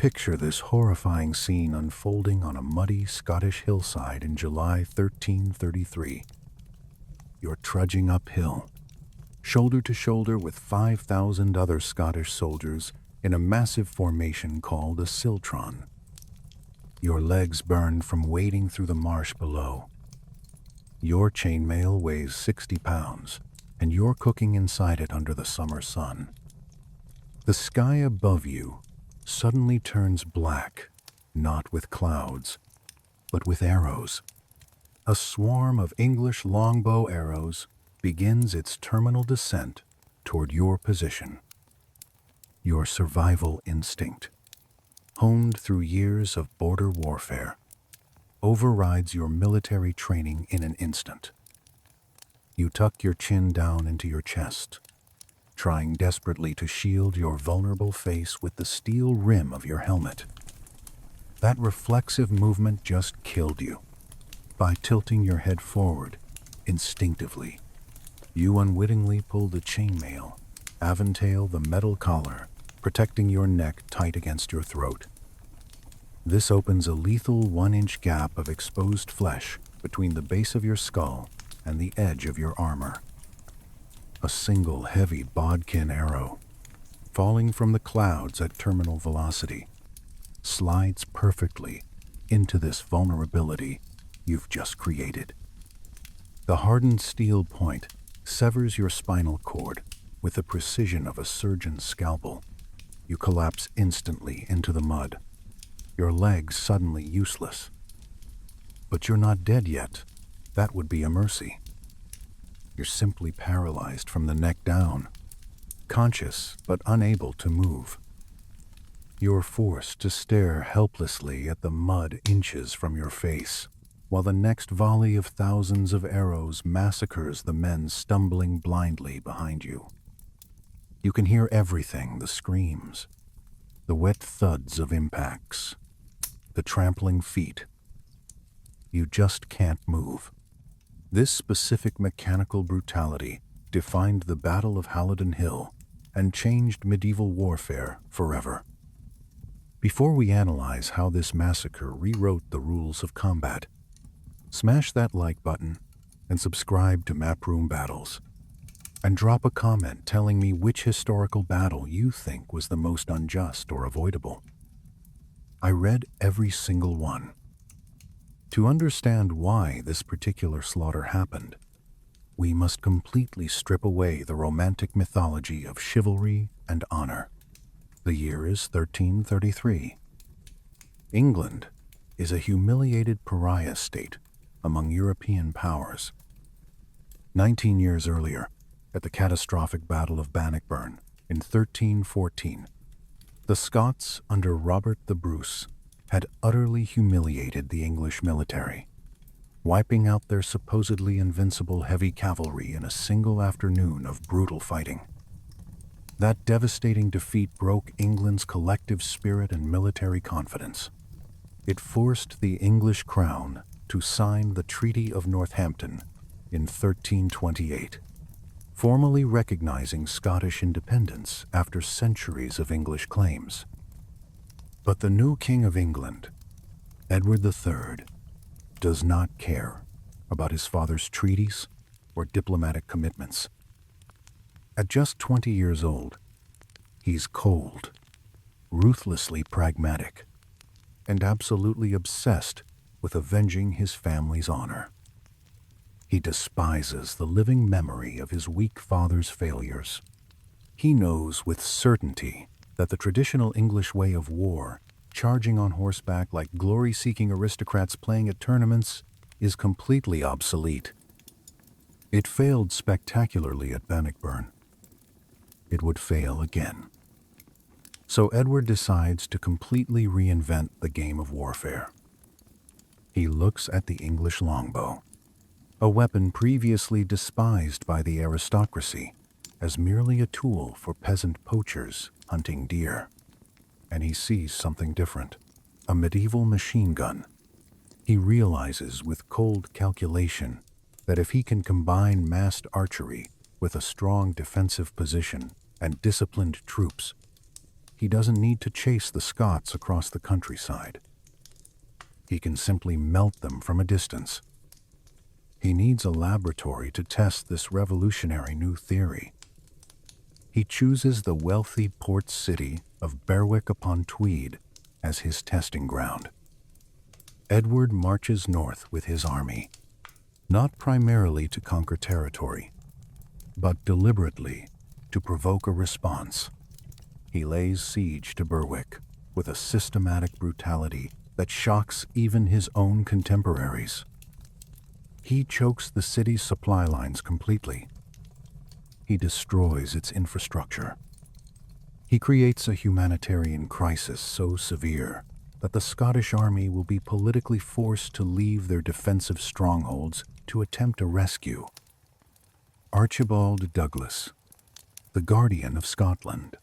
Picture this horrifying scene unfolding on a muddy Scottish hillside in July 1333. You're trudging uphill, shoulder to shoulder with 5,000 other Scottish soldiers in a massive formation called a siltron. Your legs burn from wading through the marsh below. Your chainmail weighs 60 pounds, and you're cooking inside it under the summer sun. The sky above you suddenly turns black, not with clouds, but with arrows. A swarm of English longbow arrows begins its terminal descent toward your position. Your survival instinct, honed through years of border warfare, overrides your military training in an instant. You tuck your chin down into your chest, trying desperately to shield your vulnerable face with the steel rim of your helmet. That reflexive movement just killed you. By tilting your head forward, instinctively, you unwittingly pull the chainmail, aventail the metal collar, protecting your neck tight against your throat. This opens a lethal 1-inch gap of exposed flesh between the base of your skull and the edge of your armor. A single heavy bodkin arrow, falling from the clouds at terminal velocity, slides perfectly into this vulnerability you've just created. The hardened steel point severs your spinal cord with the precision of a surgeon's scalpel. You collapse instantly into the mud, your legs suddenly useless. But you're not dead yet. That would be a mercy. You're simply paralyzed from the neck down, conscious but unable to move. You're forced to stare helplessly at the mud inches from your face, while the next volley of thousands of arrows massacres the men stumbling blindly behind you. You can hear everything: the screams, the wet thuds of impacts, the trampling feet. You just can't move. This specific mechanical brutality defined the Battle of Halidon Hill and changed medieval warfare forever. Before we analyze how this massacre rewrote the rules of combat, smash that like button and subscribe to Map-Room Battles, and drop a comment telling me which historical battle you think was the most unjust or avoidable. I read every single one. To understand why this particular slaughter happened, we must completely strip away the romantic mythology of chivalry and honor. The year is 1333. England is a humiliated pariah state among European powers. 19 years earlier, at the catastrophic Battle of Bannockburn in 1314, the Scots under Robert the Bruce had utterly humiliated the English military, wiping out their supposedly invincible heavy cavalry in a single afternoon of brutal fighting. That devastating defeat broke England's collective spirit and military confidence. It forced the English crown to sign the Treaty of Northampton in 1328, formally recognizing Scottish independence after centuries of English claims. But the new King of England, Edward III, does not care about his father's treaties or diplomatic commitments. At just 20 years old, he's cold, ruthlessly pragmatic, and absolutely obsessed with avenging his family's honor. He despises the living memory of his weak father's failures. He knows with certainty that the traditional English way of war, charging on horseback like glory-seeking aristocrats playing at tournaments, is completely obsolete. It failed spectacularly at Bannockburn. It would fail again. So Edward decides to completely reinvent the game of warfare. He looks at the English longbow, a weapon previously despised by the aristocracy as merely a tool for peasant poachers hunting deer. And he sees something different, a medieval machine gun. He realizes with cold calculation that if he can combine massed archery with a strong defensive position and disciplined troops, he doesn't need to chase the Scots across the countryside. He can simply melt them from a distance. He needs a laboratory to test this revolutionary new theory. He chooses the wealthy port city of Berwick-upon-Tweed as his testing ground. Edward marches north with his army, not primarily to conquer territory, but deliberately to provoke a response. He lays siege to Berwick with a systematic brutality that shocks even his own contemporaries. He chokes the city's supply lines completely. He destroys its infrastructure. He creates a humanitarian crisis so severe that the Scottish army will be politically forced to leave their defensive strongholds to attempt a rescue. Archibald Douglas, the Guardian of Scotland,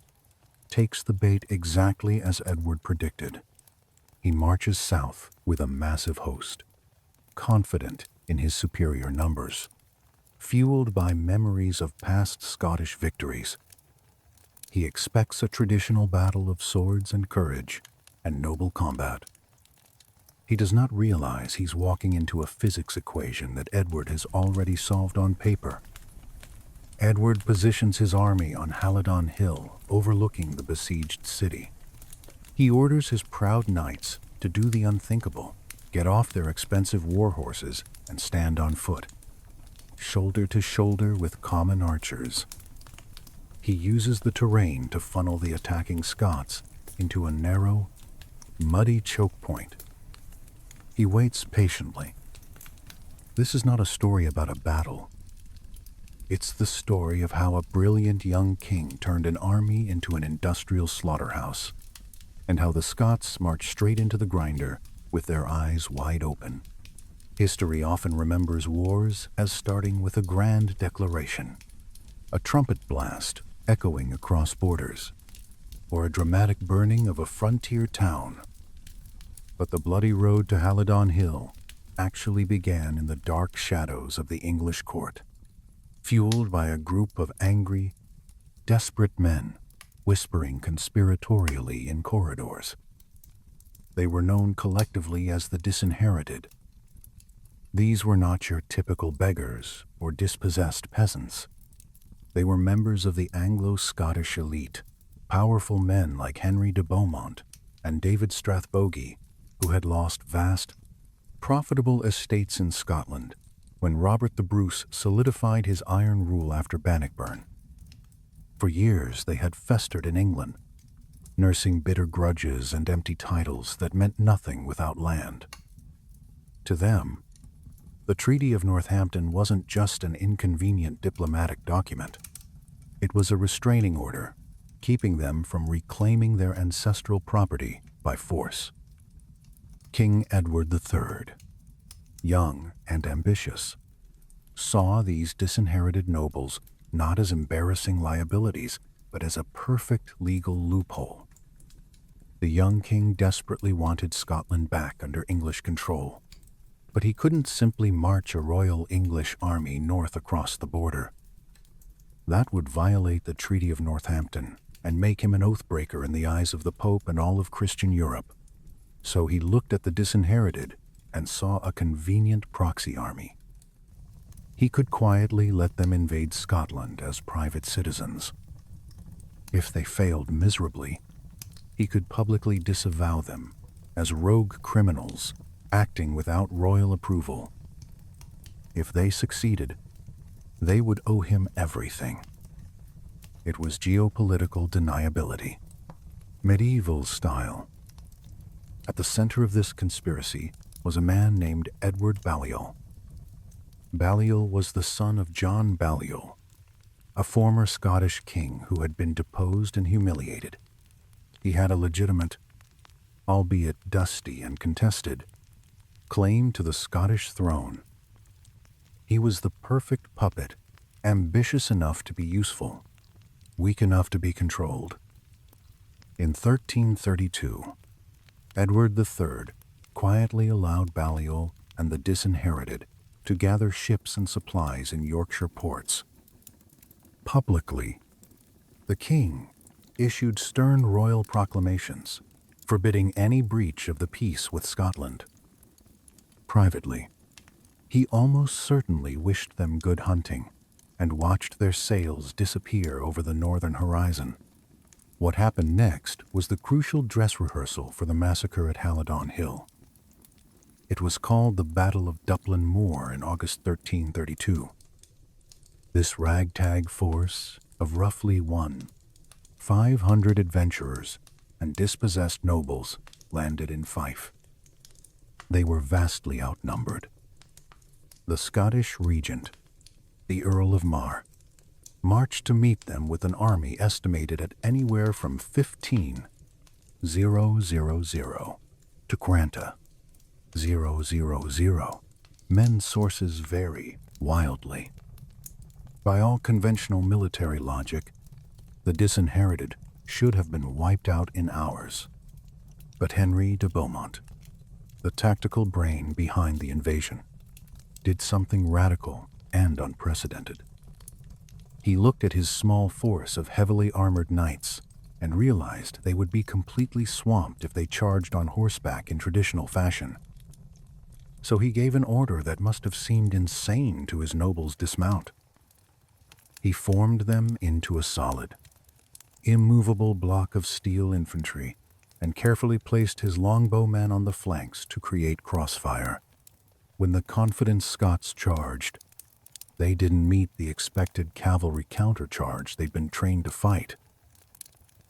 takes the bait exactly as Edward predicted. He marches south with a massive host, confident in his superior numbers, fueled by memories of past Scottish victories. He expects a traditional battle of swords and courage and noble combat. He does not realize he's walking into a physics equation that Edward has already solved on paper. Edward positions his army on Halidon Hill, overlooking the besieged city. He orders his proud knights to do the unthinkable, get off their expensive war horses and stand on foot, shoulder to shoulder with common archers. He uses the terrain to funnel the attacking Scots into a narrow, muddy choke point. He waits patiently. This is not a story about a battle. It's the story of how a brilliant young king turned an army into an industrial slaughterhouse, and how the Scots marched straight into the grinder with their eyes wide open. History often remembers wars as starting with a grand declaration, a trumpet blast echoing across borders, or a dramatic burning of a frontier town. But the bloody road to Halidon Hill actually began in the dark shadows of the English court, fueled by a group of angry, desperate men whispering conspiratorially in corridors. They were known collectively as the disinherited. These were not your typical beggars or dispossessed peasants. They were members of the Anglo-Scottish elite, powerful men like Henry de Beaumont and David Strathbogie, who had lost vast, profitable estates in Scotland when Robert the Bruce solidified his iron rule after Bannockburn. For years they had festered in England, nursing bitter grudges and empty titles that meant nothing without land. To them, the Treaty of Northampton wasn't just an inconvenient diplomatic document. It was a restraining order, keeping them from reclaiming their ancestral property by force. King Edward III, young and ambitious, saw these disinherited nobles not as embarrassing liabilities, but as a perfect legal loophole. The young king desperately wanted Scotland back under English control, but he couldn't simply march a Royal English army north across the border. That would violate the Treaty of Northampton and make him an oathbreaker in the eyes of the Pope and all of Christian Europe. So he looked at the disinherited and saw a convenient proxy army. He could quietly let them invade Scotland as private citizens. If they failed miserably, he could publicly disavow them as rogue criminals acting without royal approval. If they succeeded, they would owe him everything. It was geopolitical deniability, medieval style. At the center of this conspiracy was a man named Edward Balliol. Balliol was the son of John Balliol, a former Scottish king who had been deposed and humiliated. He had a legitimate, albeit dusty and contested, claim to the Scottish throne. He was the perfect puppet, ambitious enough to be useful, weak enough to be controlled. In 1332, Edward III quietly allowed Balliol and the disinherited to gather ships and supplies in Yorkshire ports. Publicly, the king issued stern royal proclamations, forbidding any breach of the peace with Scotland. Privately, he almost certainly wished them good hunting and watched their sails disappear over the northern horizon. What happened next was the crucial dress rehearsal for the massacre at Halidon Hill. It was called the Battle of Dublin Moor in August 1332. This ragtag force of roughly 500 adventurers and dispossessed nobles landed in Fife. They were vastly outnumbered. The Scottish regent, the Earl of Mar, marched to meet them with an army estimated at anywhere from 15,000 to 20,000. Men's sources vary wildly. By all conventional military logic, the disinherited should have been wiped out in hours. But Henry de Beaumont, the tactical brain behind the invasion, did something radical and unprecedented. He looked at his small force of heavily armored knights and realized they would be completely swamped if they charged on horseback in traditional fashion. So he gave an order that must have seemed insane to his nobles' dismount. He formed them into a solid, immovable block of steel infantry and carefully placed his longbow men on the flanks to create crossfire. When the confident Scots charged, they didn't meet the expected cavalry countercharge they'd been trained to fight.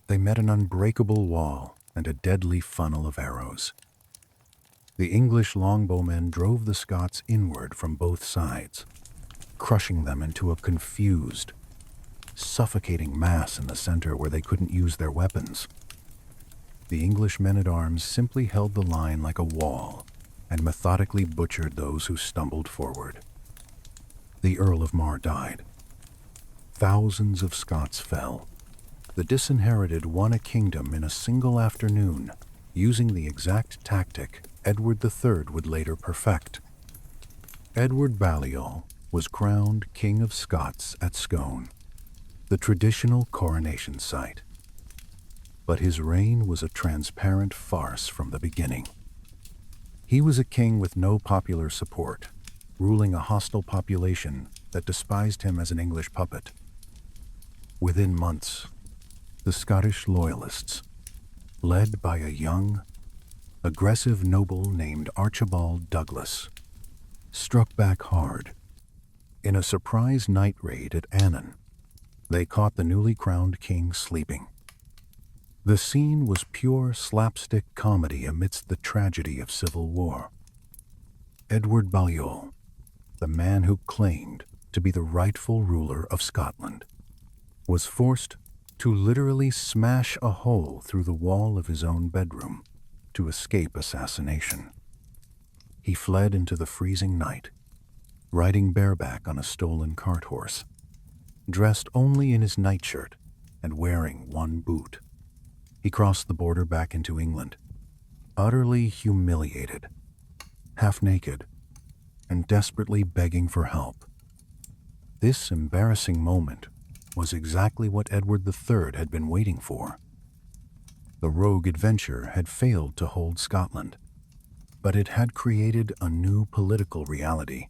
They met an unbreakable wall and a deadly funnel of arrows. The English longbowmen drove the Scots inward from both sides, crushing them into a confused, suffocating mass in the center where they couldn't use their weapons. The English men-at-arms simply held the line like a wall and methodically butchered those who stumbled forward. The Earl of Mar died. Thousands of Scots fell. The disinherited won a kingdom in a single afternoon, using the exact tactic Edward III would later perfect. Edward Balliol was crowned King of Scots at Scone, the traditional coronation site. But his reign was a transparent farce from the beginning. He was a king with no popular support, ruling a hostile population that despised him as an English puppet. Within months, the Scottish loyalists, led by a young, aggressive noble named Archibald Douglas, struck back hard. In a surprise night raid at Annan, they caught the newly crowned king sleeping. The scene was pure slapstick comedy amidst the tragedy of civil war. Edward Balliol, the man who claimed to be the rightful ruler of Scotland, was forced to literally smash a hole through the wall of his own bedroom to escape assassination. He fled into the freezing night, riding bareback on a stolen cart horse, dressed only in his nightshirt and wearing one boot. He crossed the border back into England, utterly humiliated, half-naked, and desperately begging for help. This embarrassing moment was exactly what Edward III had been waiting for. The rogue adventure had failed to hold Scotland, but it had created a new political reality.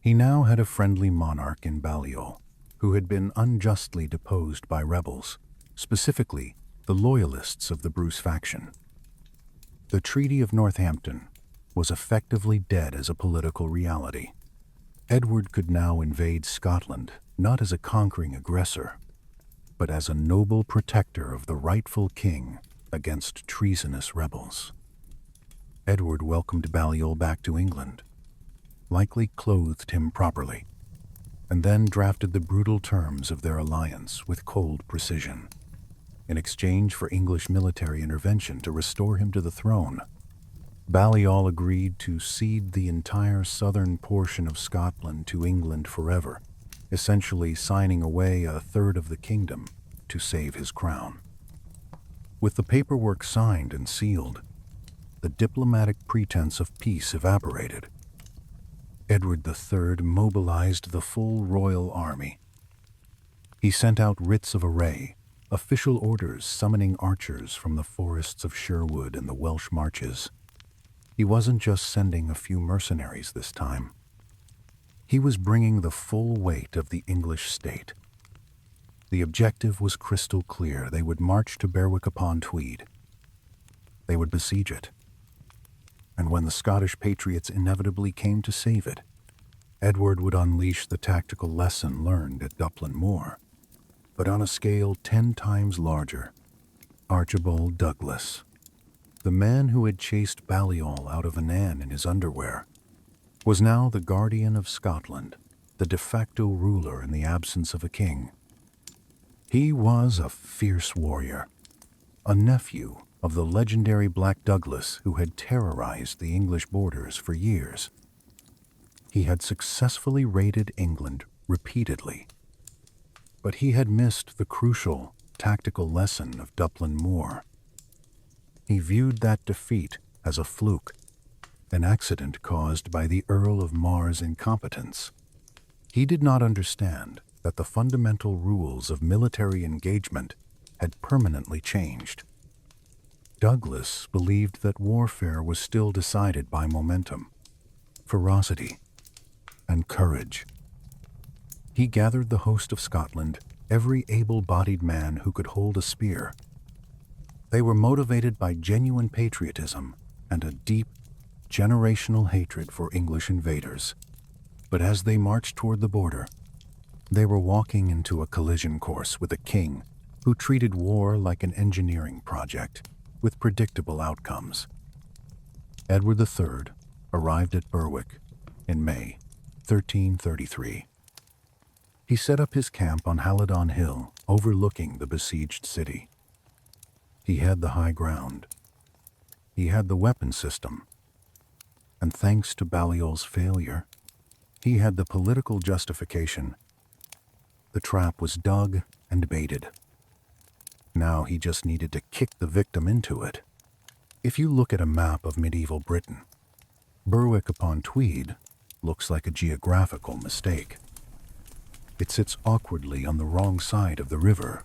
He now had a friendly monarch in Balliol, who had been unjustly deposed by rebels, specifically the loyalists of the Bruce faction. The Treaty of Northampton was effectively dead as a political reality. Edward could now invade Scotland not as a conquering aggressor, but as a noble protector of the rightful king against treasonous rebels. Edward welcomed Balliol back to England, likely clothed him properly, and then drafted the brutal terms of their alliance with cold precision. In exchange for English military intervention to restore him to the throne, Balliol agreed to cede the entire southern portion of Scotland to England forever, essentially signing away a third of the kingdom to save his crown. With the paperwork signed and sealed, the diplomatic pretense of peace evaporated. Edward III mobilized the full royal army. He sent out writs of array, official orders summoning archers from the forests of Sherwood and the Welsh marches. He wasn't just sending a few mercenaries this time. He was bringing the full weight of the English state. The objective was crystal clear. They would march to Berwick-upon-Tweed. They would besiege it. And when the Scottish patriots inevitably came to save it, Edward would unleash the tactical lesson learned at Duplin Moor, but on a scale 10 times larger. Archibald Douglas, the man who had chased Balliol out of Annan in his underwear, was now the guardian of Scotland, the de facto ruler in the absence of a king. He was a fierce warrior, a nephew of the legendary Black Douglas who had terrorized the English borders for years. He had successfully raided England repeatedly, but he had missed the crucial tactical lesson of Duplin Moor. He viewed that defeat as a fluke, an accident caused by the Earl of Mar's incompetence. He did not understand that the fundamental rules of military engagement had permanently changed. Douglas believed that warfare was still decided by momentum, ferocity, and courage. He gathered the host of Scotland, every able-bodied man who could hold a spear. They were motivated by genuine patriotism and a deep, generational hatred for English invaders. But as they marched toward the border, they were walking into a collision course with a king who treated war like an engineering project with predictable outcomes. Edward III arrived at Berwick in May 1333. He set up his camp on Halidon Hill, overlooking the besieged city. He had the high ground. He had the weapon system. And thanks to Balliol's failure, he had the political justification. The trap was dug and baited. Now he just needed to kick the victim into it. If you look at a map of medieval Britain, Berwick-upon-Tweed looks like a geographical mistake. It sits awkwardly on the wrong side of the river,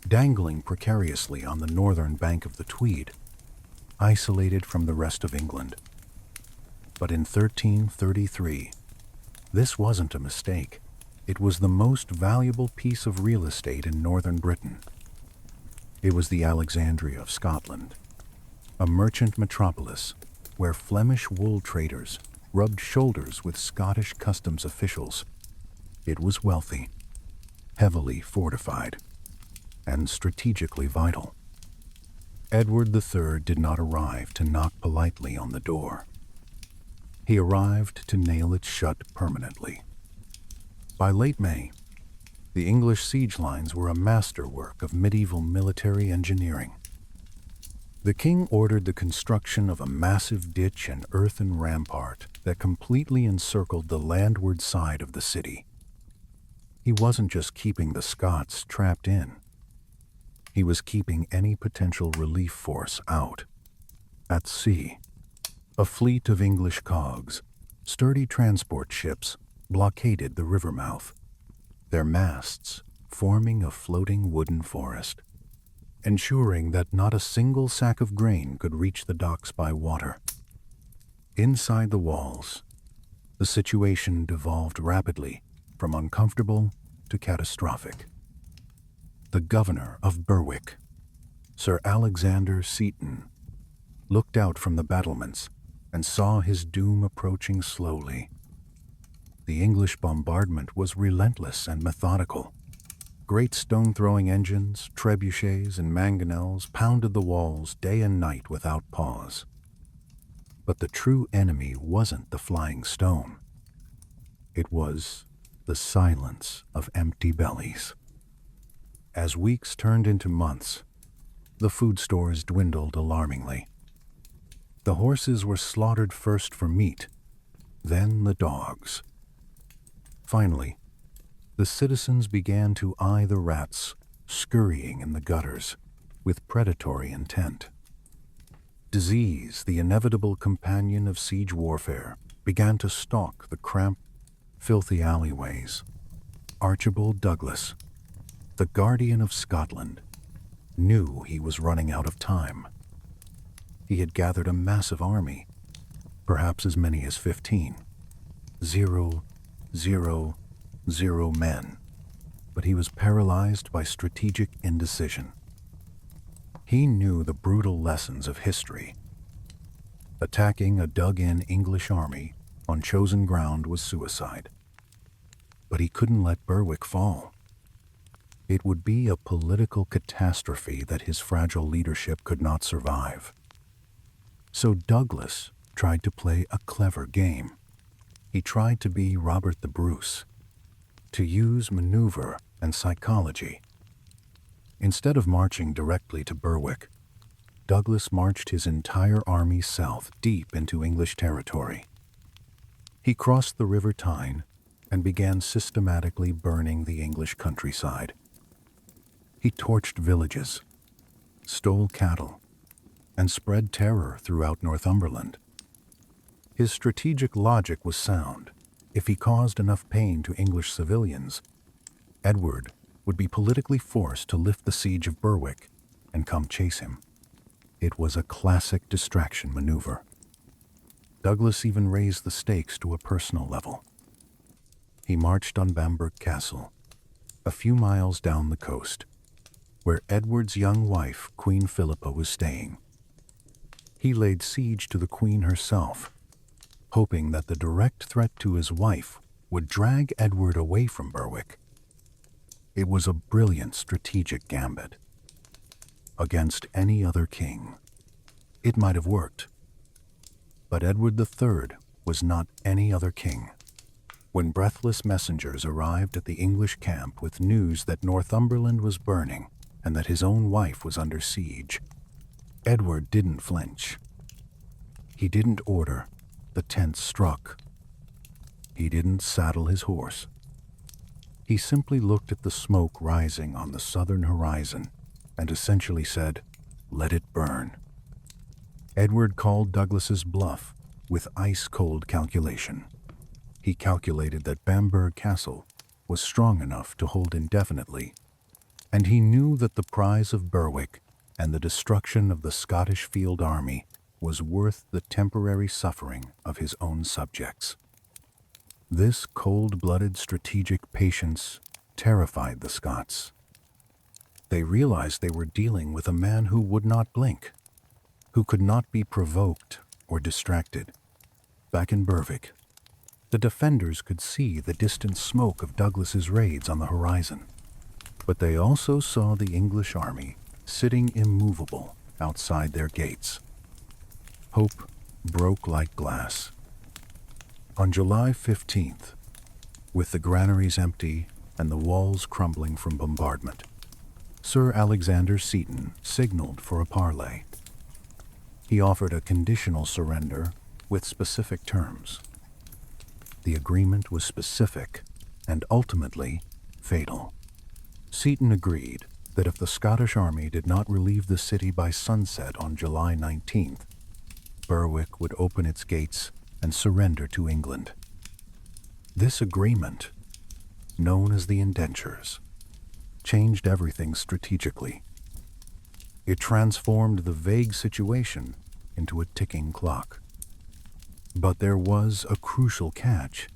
dangling precariously on the northern bank of the Tweed, isolated from the rest of England. But in 1333, this wasn't a mistake. It was the most valuable piece of real estate in northern Britain. It was the Alexandria of Scotland, a merchant metropolis where Flemish wool traders rubbed shoulders with Scottish customs officials. It was wealthy, heavily fortified, and strategically vital. Edward III did not arrive to knock politely on the door. He arrived to nail it shut permanently. By late May, the English siege lines were a masterwork of medieval military engineering. The king ordered the construction of a massive ditch and earthen rampart that completely encircled the landward side of the city. He wasn't just keeping the Scots trapped in. He was keeping any potential relief force out. At sea, a fleet of English cogs, sturdy transport ships, blockaded the river mouth, their masts forming a floating wooden forest, ensuring that not a single sack of grain could reach the docks by water. Inside the walls, the situation devolved rapidly from uncomfortable to catastrophic. The governor of Berwick, Sir Alexander Seton, looked out from the battlements and saw his doom approaching slowly. The English bombardment was relentless and methodical. Great stone-throwing engines, trebuchets, and mangonels pounded the walls day and night without pause. But the true enemy wasn't the flying stone. It was the silence of empty bellies. As weeks turned into months, the food stores dwindled alarmingly. The horses were slaughtered first for meat, then the dogs. Finally, the citizens began to eye the rats scurrying in the gutters with predatory intent. Disease, the inevitable companion of siege warfare, began to stalk the cramped, filthy alleyways. Archibald Douglas, the guardian of Scotland, knew he was running out of time. He had gathered a massive army, perhaps as many as 15. 0, 0, 0 men. But he was paralyzed by strategic indecision. He knew the brutal lessons of history. Attacking a dug-in English army on chosen ground was suicide. But he couldn't let Berwick fall. It would be a political catastrophe that his fragile leadership could not survive. So Douglas tried to play a clever game. He tried to be Robert the Bruce, to use maneuver and psychology. Instead of marching directly to Berwick, Douglas marched his entire army south deep into English territory. He crossed the River Tyne and began systematically burning the English countryside. He torched villages, stole cattle, and spread terror throughout Northumberland. His strategic logic was sound. If he caused enough pain to English civilians, Edward would be politically forced to lift the siege of Berwick and come chase him. It was a classic distraction maneuver. Douglas even raised the stakes to a personal level. He marched on Bamburgh Castle, a few miles down the coast, where Edward's young wife, Queen Philippa, was staying. He laid siege to the Queen herself, hoping that the direct threat to his wife would drag Edward away from Berwick. It was a brilliant strategic gambit. Against any other king, it might have worked. But Edward III was not any other king. When breathless messengers arrived at the English camp with news that Northumberland was burning and that his own wife was under siege, Edward didn't flinch. He didn't order the tents struck. He didn't saddle his horse. He simply looked at the smoke rising on the southern horizon and essentially said, "Let it burn." Edward called Douglas's bluff with ice-cold calculation. He calculated that Bamburgh Castle was strong enough to hold indefinitely, and he knew that the prize of Berwick and the destruction of the Scottish field army was worth the temporary suffering of his own subjects. This cold-blooded strategic patience terrified the Scots. They realized they were dealing with a man who would not blink, who could not be provoked or distracted. Back in Berwick, the defenders could see the distant smoke of Douglas's raids on the horizon, but they also saw the English army sitting immovable outside their gates. Hope broke like glass. On July 15th, with the granaries empty and the walls crumbling from bombardment, Sir Alexander Seton signaled for a parley. He offered a conditional surrender with specific terms. The agreement was specific and ultimately fatal. Seton agreed that if the Scottish army did not relieve the city by sunset on July 19th, Berwick would open its gates and surrender to England. This agreement, known as the indentures, changed everything strategically. It transformed the vague situation into a ticking clock. But there was a crucial catch.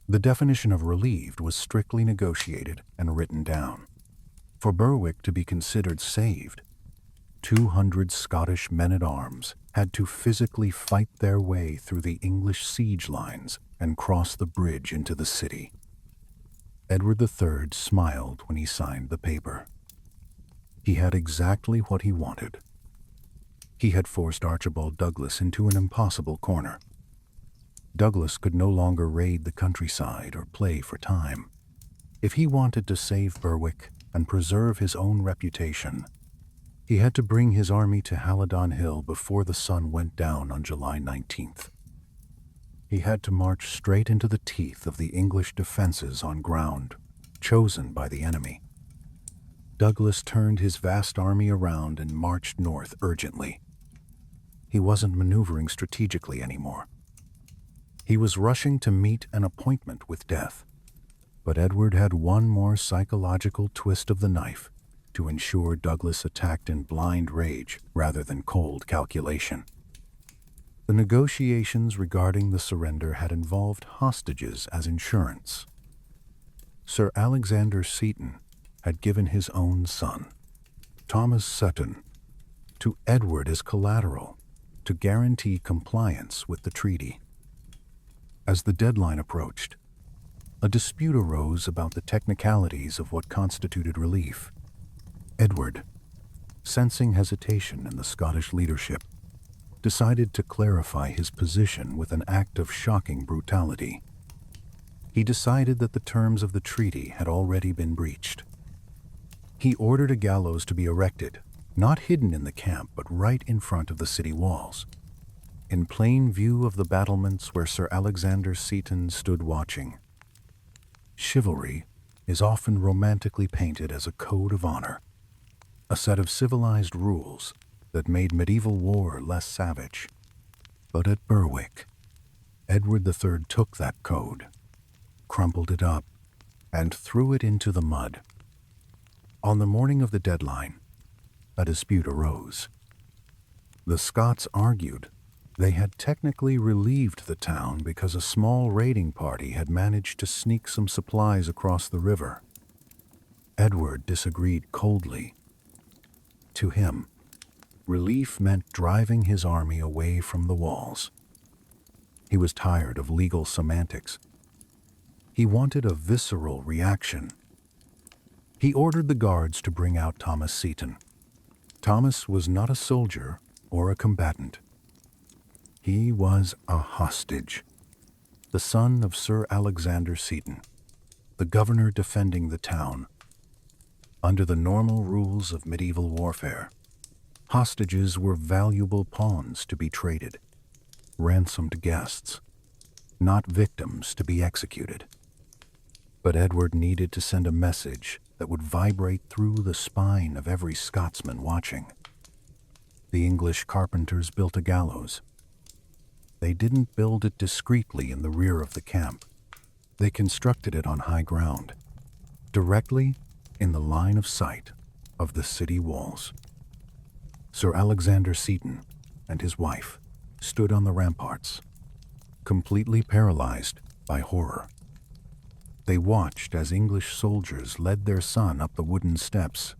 The definition of relieved was strictly negotiated and written down. For Berwick to be considered saved, 200 Scottish men-at-arms had to physically fight their way through the English siege lines and cross the bridge into the city. Edward III smiled when he signed the paper. He had exactly what he wanted. He had forced Archibald Douglas into an impossible corner. Douglas could no longer raid the countryside or play for time. If he wanted to save Berwick and preserve his own reputation, he had to bring his army to Halidon Hill before the sun went down on July 19th. He had to march straight into the teeth of the English defenses on ground chosen by the enemy. Douglas turned his vast army around and marched north urgently. He wasn't maneuvering strategically anymore. He was rushing to meet an appointment with death. But Edward had one more psychological twist of the knife to ensure Douglas attacked in blind rage rather than cold calculation. The negotiations regarding the surrender had involved hostages as insurance. Sir Alexander Seton had given his own son, Thomas Seton, to Edward as collateral to guarantee compliance with the treaty. As the deadline approached, a dispute arose about the technicalities of what constituted relief. Edward, sensing hesitation in the Scottish leadership, decided to clarify his position with an act of shocking brutality. He decided that the terms of the treaty had already been breached. He ordered a gallows to be erected, not hidden in the camp but right in front of the city walls, in plain view of the battlements where Sir Alexander Seton stood watching. Chivalry is often romantically painted as a code of honor, a set of civilized rules that made medieval war less savage. But at Berwick, Edward III took that code, crumpled it up, and threw it into the mud. On the morning of the deadline, a dispute arose. The Scots argued they had technically relieved the town because a small raiding party had managed to sneak some supplies across the river. Edward disagreed coldly. To him, relief meant driving his army away from the walls. He was tired of legal semantics. He wanted a visceral reaction. He ordered the guards to bring out Thomas Seton. Thomas was not a soldier or a combatant. He was a hostage, the son of Sir Alexander Seton, the governor defending the town. Under the normal rules of medieval warfare, hostages were valuable pawns to be traded, ransomed guests, not victims to be executed. But Edward needed to send a message that would vibrate through the spine of every Scotsman watching. The English carpenters built a gallows. They didn't build it discreetly in the rear of the camp. They constructed it on high ground, directly in the line of sight of the city walls. Sir Alexander Seton and his wife stood on the ramparts, completely paralyzed by horror. They watched as English soldiers led their son up the wooden steps.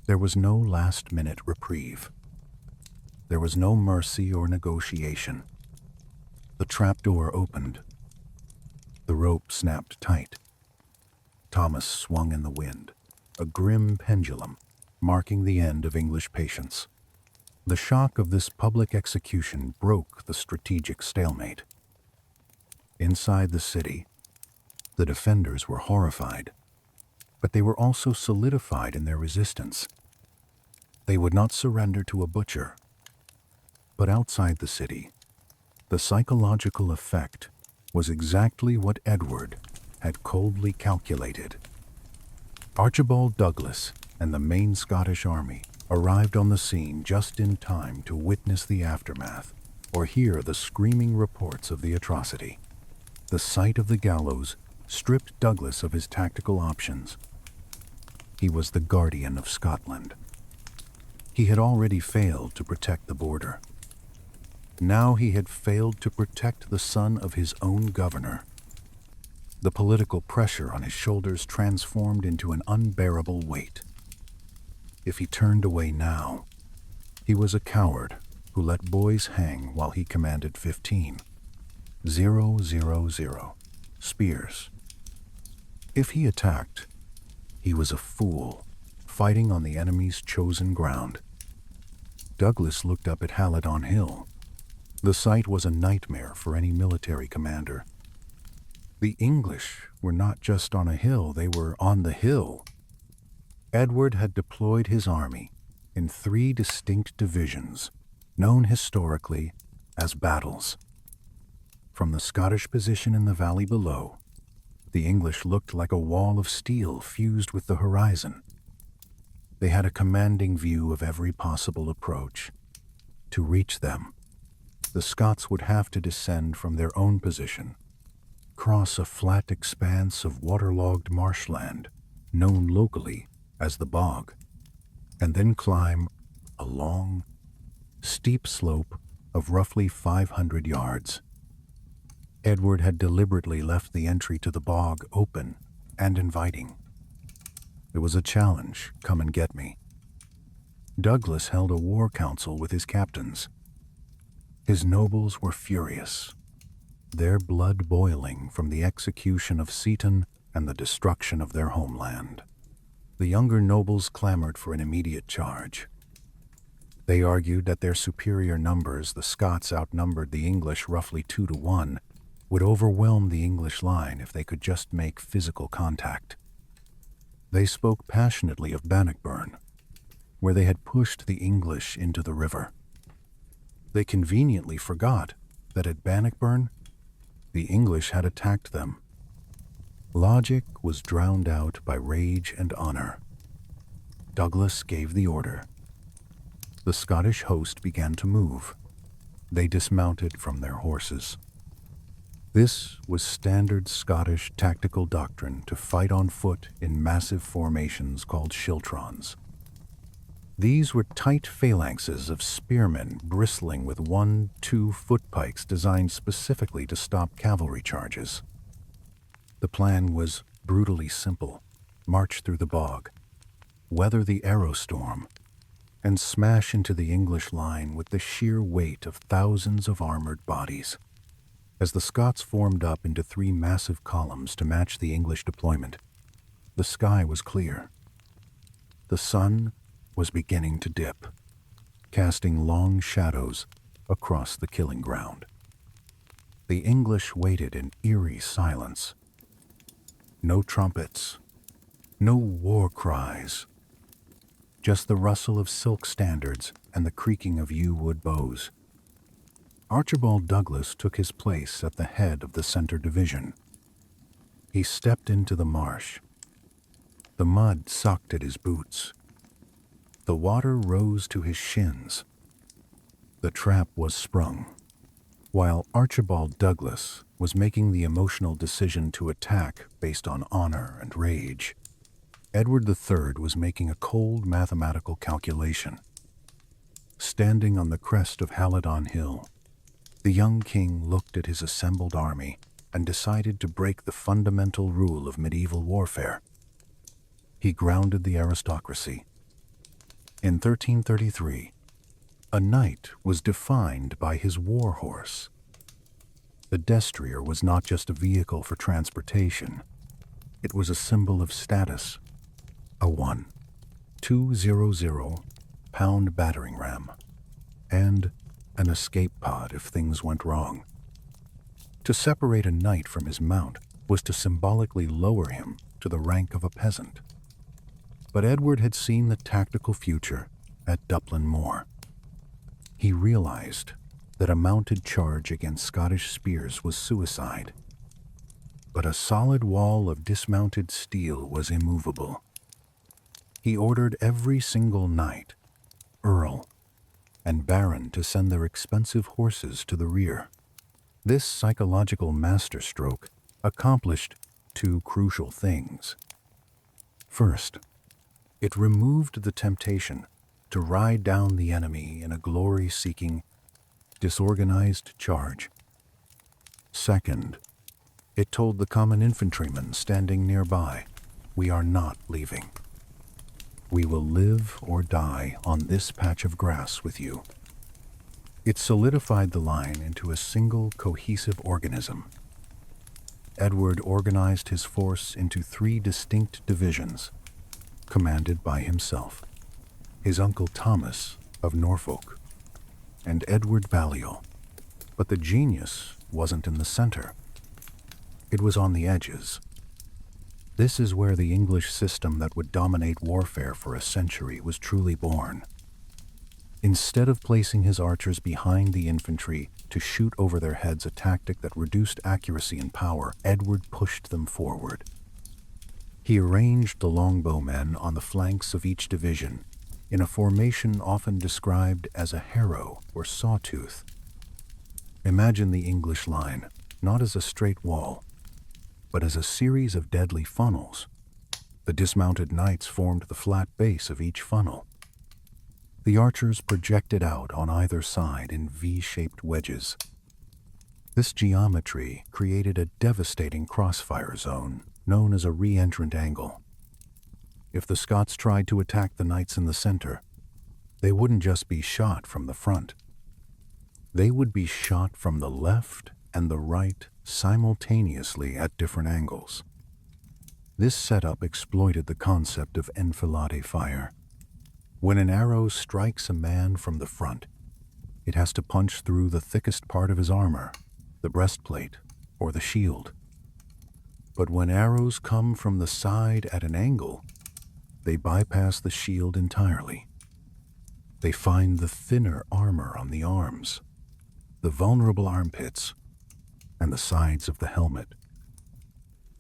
There was no last-minute reprieve. There was no mercy or negotiation. The trapdoor opened. The rope snapped tight. Thomas swung in the wind, a grim pendulum, marking the end of English patience. The shock of this public execution broke the strategic stalemate. Inside the city, the defenders were horrified, but they were also solidified in their resistance. They would not surrender to a butcher. But outside the city, the psychological effect was exactly what Edward had coldly calculated. Archibald Douglas and the main Scottish army arrived on the scene just in time to witness the aftermath or hear the screaming reports of the atrocity. The sight of the gallows stripped Douglas of his tactical options. He was the guardian of Scotland. He had already failed to protect the border. Now he had failed to protect the son of his own governor. The political pressure on his shoulders transformed into an unbearable weight. If he turned away now, he was a coward who let boys hang while he commanded 15. 000 spears. If he attacked, he was a fool, fighting on the enemy's chosen ground. Douglas looked up at Halidon Hill. The sight was a nightmare for any military commander. The English were not just on a hill, they were on the hill. Edward had deployed his army in 3 distinct divisions, known historically as battles. From the Scottish position in the valley below, the English looked like a wall of steel fused with the horizon. They had a commanding view of every possible approach. To reach them, the Scots would have to descend from their own position, cross a flat expanse of waterlogged marshland known locally as the bog, and then climb a long, steep slope of roughly 500 yards. Edward had deliberately left the entry to the bog open and inviting. It was a challenge, come and get me. Douglas held a war council with his captains. His nobles were furious, their blood boiling from the execution of Seaton and the destruction of their homeland. The younger nobles clamored for an immediate charge. They argued that their superior numbers, the Scots outnumbered the English roughly 2-1, would overwhelm the English line if they could just make physical contact. They spoke passionately of Bannockburn, where they had pushed the English into the river. They conveniently forgot that at Bannockburn, the English had attacked them. Logic was drowned out by rage and honor. Douglas gave the order. The Scottish host began to move. They dismounted from their horses. This was standard Scottish tactical doctrine to fight on foot in massive formations called schiltrons. These were tight phalanxes of spearmen bristling with 1-2 foot pikes designed specifically to stop cavalry charges. The plan was brutally simple: march through the bog, weather the arrow storm, and smash into the English line with the sheer weight of thousands of armored bodies. As the Scots formed up into 3 massive columns to match the English deployment, the sky was clear. The sun was beginning to dip, casting long shadows across the killing ground. The English waited in eerie silence. No trumpets, no war cries, just the rustle of silk standards and the creaking of yew wood bows. Archibald Douglas took his place at the head of the center division. He stepped into the marsh. The mud sucked at his boots. The water rose to his shins. The trap was sprung. While Archibald Douglas was making the emotional decision to attack based on honor and rage, Edward III was making a cold mathematical calculation. Standing on the crest of Halidon Hill, the young king looked at his assembled army and decided to break the fundamental rule of medieval warfare. He grounded the aristocracy. In 1333, a knight was defined by his war horse. The destrier was not just a vehicle for transportation. It was a symbol of status, a 1.200-pound battering ram, and an escape pod if things went wrong. To separate a knight from his mount was to symbolically lower him to the rank of a peasant. But Edward had seen the tactical future at Duplin Moor. He realized that a mounted charge against Scottish spears was suicide, but a solid wall of dismounted steel was immovable. He ordered every single knight, earl, and baron to send their expensive horses to the rear. This psychological masterstroke accomplished 2 crucial things. First, it removed the temptation to ride down the enemy in a glory-seeking, disorganized charge. Second, it told the common infantryman standing nearby, "We are not leaving. We will live or die on this patch of grass with you." It solidified the line into a single cohesive organism. Edward organized his force into 3 distinct divisions, commanded by himself, his uncle Thomas of Norfolk, and Edward Balliol. But the genius wasn't in the center. It was on the edges. This is where the English system that would dominate warfare for a century was truly born. Instead of placing his archers behind the infantry to shoot over their heads, a tactic that reduced accuracy and power, Edward pushed them forward. He arranged the longbow men on the flanks of each division in a formation often described as a harrow or sawtooth. Imagine the English line not as a straight wall, but as a series of deadly funnels. The dismounted knights formed the flat base of each funnel. The archers projected out on either side in V-shaped wedges. This geometry created a devastating crossfire zone known as a re-entrant angle. If the Scots tried to attack the knights in the center, they wouldn't just be shot from the front. They would be shot from the left and the right simultaneously at different angles. This setup exploited the concept of enfilade fire. When an arrow strikes a man from the front, it has to punch through the thickest part of his armor, the breastplate, or the shield. But when arrows come from the side at an angle, they bypass the shield entirely. They find the thinner armor on the arms, the vulnerable armpits, and the sides of the helmet.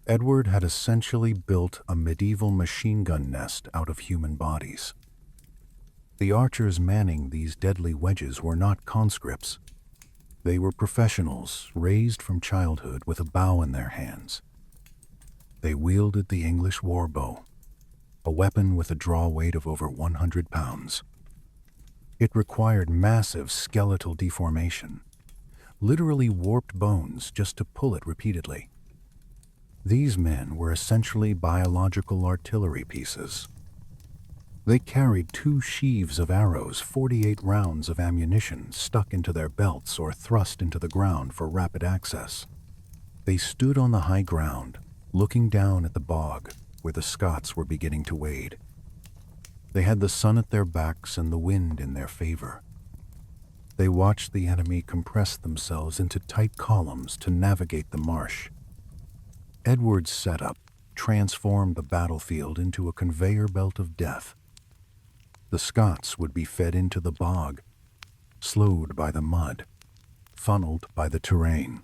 Edward had essentially built a medieval machine gun nest out of human bodies. The archers manning these deadly wedges were not conscripts. They were professionals raised from childhood with a bow in their hands. They wielded the English warbow, a weapon with a draw weight of over 100 pounds. It required massive skeletal deformation, literally warped bones just to pull it repeatedly. These men were essentially biological artillery pieces. They carried 2 sheaves of arrows, 48 rounds of ammunition stuck into their belts or thrust into the ground for rapid access. They stood on the high ground, looking down at the bog where the Scots were beginning to wade. They had the sun at their backs and the wind in their favor. They watched the enemy compress themselves into tight columns to navigate the marsh. Edward's setup transformed the battlefield into a conveyor belt of death. The Scots would be fed into the bog, slowed by the mud, funneled by the terrain,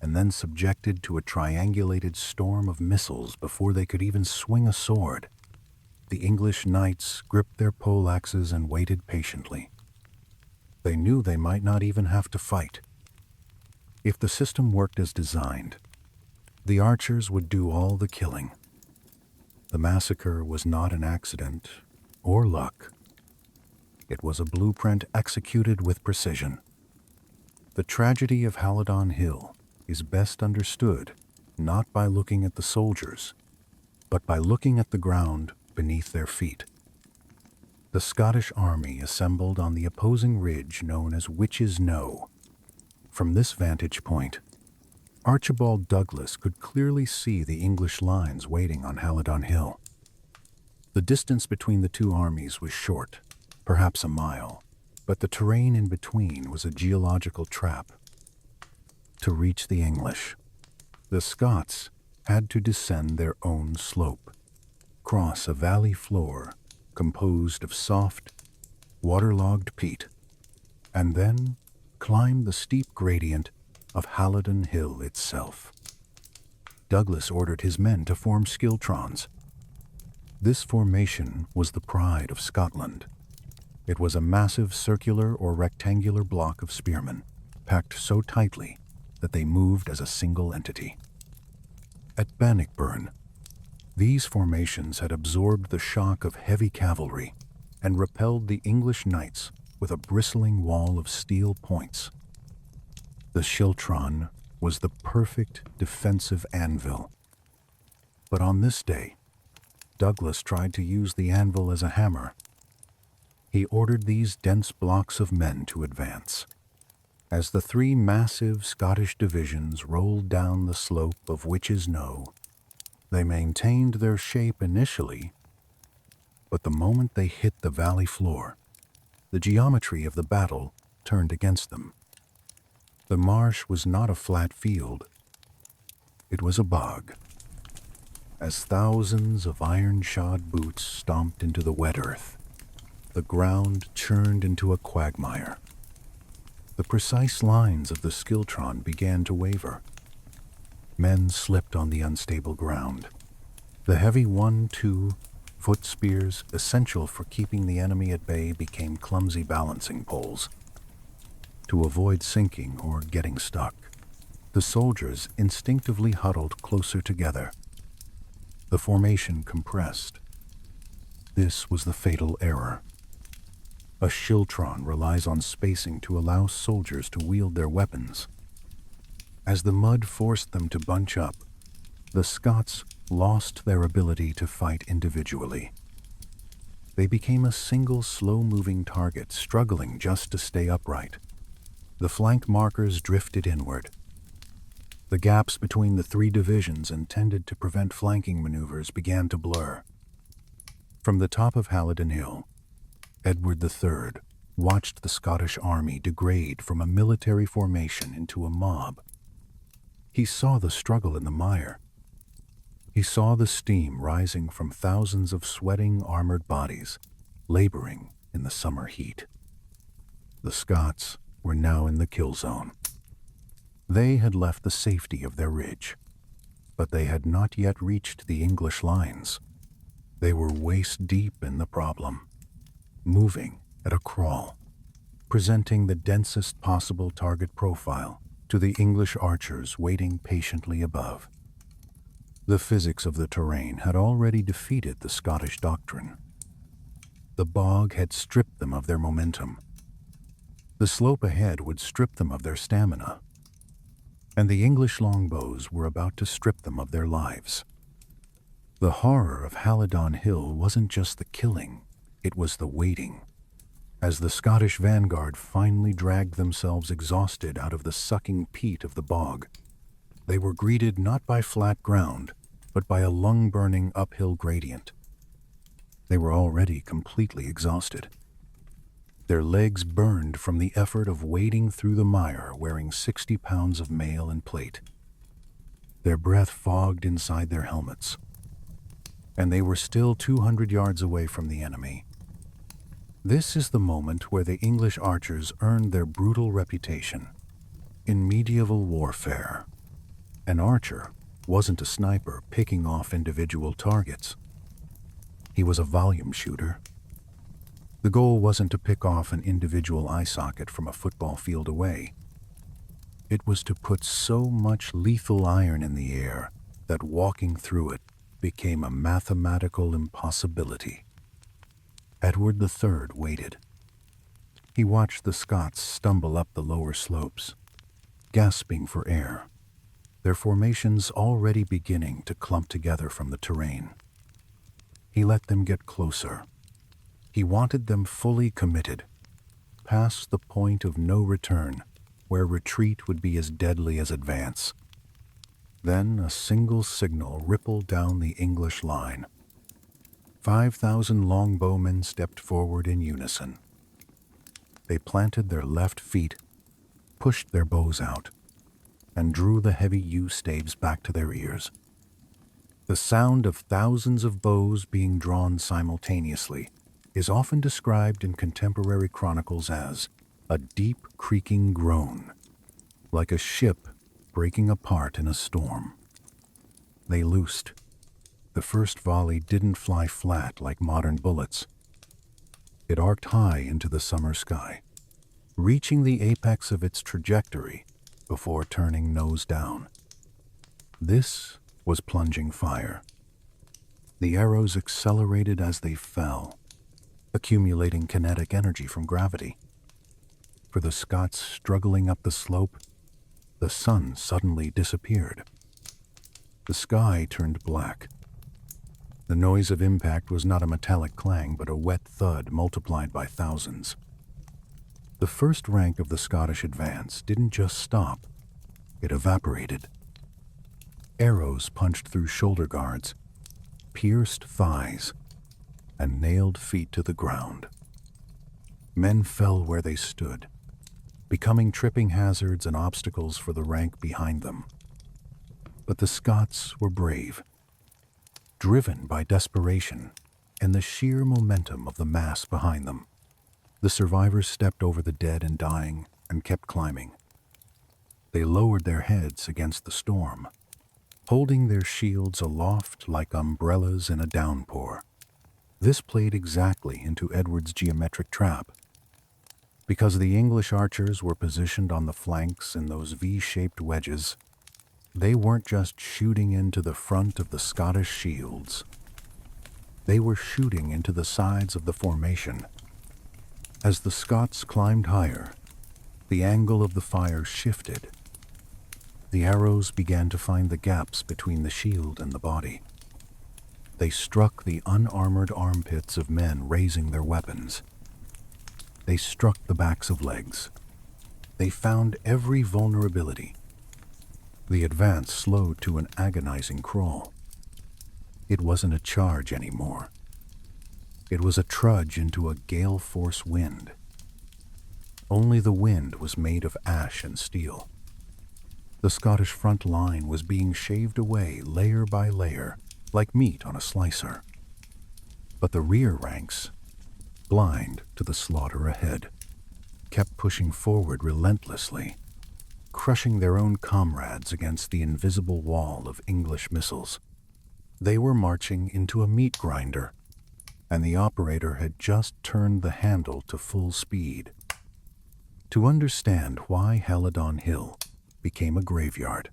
and then subjected to a triangulated storm of missiles before they could even swing a sword. The English knights gripped their poleaxes and waited patiently. They knew they might not even have to fight. If the system worked as designed, the archers would do all the killing. The massacre was not an accident or luck. It was a blueprint executed with precision. The tragedy of Halidon Hill is best understood not by looking at the soldiers, but by looking at the ground beneath their feet. The Scottish army assembled on the opposing ridge known as Witch's Knowe. From this vantage point, Archibald Douglas could clearly see the English lines waiting on Halidon Hill. The distance between the two armies was short, perhaps a mile, but the terrain in between was a geological trap. To reach the English, the Scots had to descend their own slope, cross a valley floor composed of soft, waterlogged peat, and then climb the steep gradient of Halidon Hill itself. Douglas ordered his men to form schiltrons. This formation was the pride of Scotland. It was a massive circular or rectangular block of spearmen, packed so tightly that they moved as a single entity. At Bannockburn, these formations had absorbed the shock of heavy cavalry and repelled the English knights with a bristling wall of steel points. The schiltron was the perfect defensive anvil. But on this day, Douglas tried to use the anvil as a hammer. He ordered these dense blocks of men to advance. As the 3 massive Scottish divisions rolled down the slope of Witch's Knowe, they maintained their shape initially, but the moment they hit the valley floor, the geometry of the battle turned against them. The marsh was not a flat field. It was a bog. As thousands of iron-shod boots stomped into the wet earth, the ground churned into a quagmire. The precise lines of the schiltron began to waver. Men slipped on the unstable ground. The heavy 1-2 foot spears essential for keeping the enemy at bay became clumsy balancing poles. To avoid sinking or getting stuck, the soldiers instinctively huddled closer together. The formation compressed. This was the fatal error. A schiltron relies on spacing to allow soldiers to wield their weapons. As the mud forced them to bunch up, the Scots lost their ability to fight individually. They became a single slow-moving target, struggling just to stay upright. The flank markers drifted inward. The gaps between the three divisions intended to prevent flanking maneuvers began to blur. From the top of Halidon Hill, Edward III watched the Scottish army degrade from a military formation into a mob. He saw the struggle in the mire. He saw the steam rising from thousands of sweating, armored bodies, laboring in the summer heat. The Scots were now in the kill zone. They had left the safety of their ridge, but they had not yet reached the English lines. They were waist-deep in the problem, moving at a crawl, presenting the densest possible target profile to the English archers waiting patiently above. The physics of the terrain had already defeated the Scottish doctrine. The bog had stripped them of their momentum. The slope ahead would strip them of their stamina. And the English longbows were about to strip them of their lives. The horror of Halidon Hill wasn't just the killing, it was the waiting. As the Scottish vanguard finally dragged themselves exhausted out of the sucking peat of the bog, they were greeted not by flat ground, but by a lung-burning uphill gradient. They were already completely exhausted. Their legs burned from the effort of wading through the mire wearing 60 pounds of mail and plate. Their breath fogged inside their helmets. And they were still 200 yards away from the enemy. This is the moment where the English archers earned their brutal reputation. In medieval warfare, an archer wasn't a sniper picking off individual targets. He was a volume shooter. The goal wasn't to pick off an individual eye socket from a football field away. It was to put so much lethal iron in the air that walking through it became a mathematical impossibility. Edward III waited. He watched the Scots stumble up the lower slopes, gasping for air, their formations already beginning to clump together from the terrain. He let them get closer. He wanted them fully committed, past the point of no return, where retreat would be as deadly as advance. Then a single signal rippled down the English line. 5,000 longbowmen stepped forward in unison. They planted their left feet, pushed their bows out, and drew the heavy yew staves back to their ears. The sound of thousands of bows being drawn simultaneously is often described in contemporary chronicles as a deep creaking groan, like a ship breaking apart in a storm. They loosed. The first volley didn't fly flat like modern bullets. It arced high into the summer sky, reaching the apex of its trajectory before turning nose down. This was plunging fire. The arrows accelerated as they fell, accumulating kinetic energy from gravity. For the Scots struggling up the slope, the sun suddenly disappeared. The sky turned black. The noise of impact was not a metallic clang, but a wet thud multiplied by thousands. The first rank of the Scottish advance didn't just stop, it evaporated. Arrows punched through shoulder guards, pierced thighs, and nailed feet to the ground. Men fell where they stood, becoming tripping hazards and obstacles for the rank behind them. But the Scots were brave, driven by desperation and the sheer momentum of the mass behind them. The survivors stepped over the dead and dying and kept climbing. They lowered their heads against the storm, holding their shields aloft like umbrellas in a downpour. This played exactly into Edward's geometric trap. Because the English archers were positioned on the flanks in those V-shaped wedges, They weren't just shooting into the front of the Scottish shields. They were shooting into the sides of the formation. As the Scots climbed higher, the angle of the fire shifted. The arrows began to find the gaps between the shield and the body. They struck the unarmored armpits of men raising their weapons. They struck the backs of legs. They found every vulnerability. The advance slowed to an agonizing crawl. It wasn't a charge anymore. It was a trudge into a gale-force wind. Only the wind was made of ash and steel. The Scottish front line was being shaved away layer by layer, like meat on a slicer. But the rear ranks, blind to the slaughter ahead, kept pushing forward relentlessly, crushing their own comrades against the invisible wall of English missiles. They were marching into a meat grinder, and the operator had just turned the handle to full speed. To understand why Halidon Hill became a graveyard,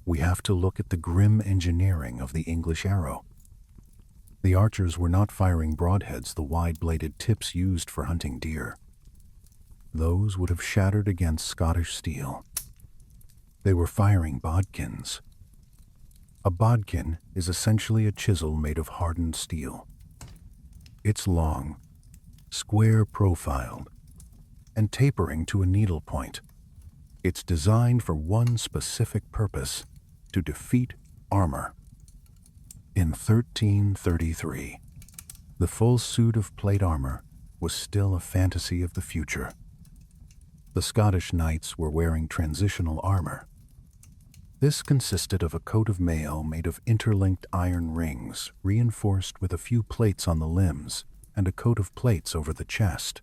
we have to look at the grim engineering of the English arrow. The archers were not firing broadheads the wide-bladed tips used for hunting deer. Those would have shattered against Scottish steel. They were firing bodkins. A bodkin is essentially a chisel made of hardened steel. It's long, square-profiled, and tapering to a needle point. It's designed for one specific purpose: to defeat armor. In 1333, the full suit of plate armor was still a fantasy of the future. The Scottish knights were wearing transitional armor. This consisted of a coat of mail made of interlinked iron rings, reinforced with a few plates on the limbs, and a coat of plates over the chest.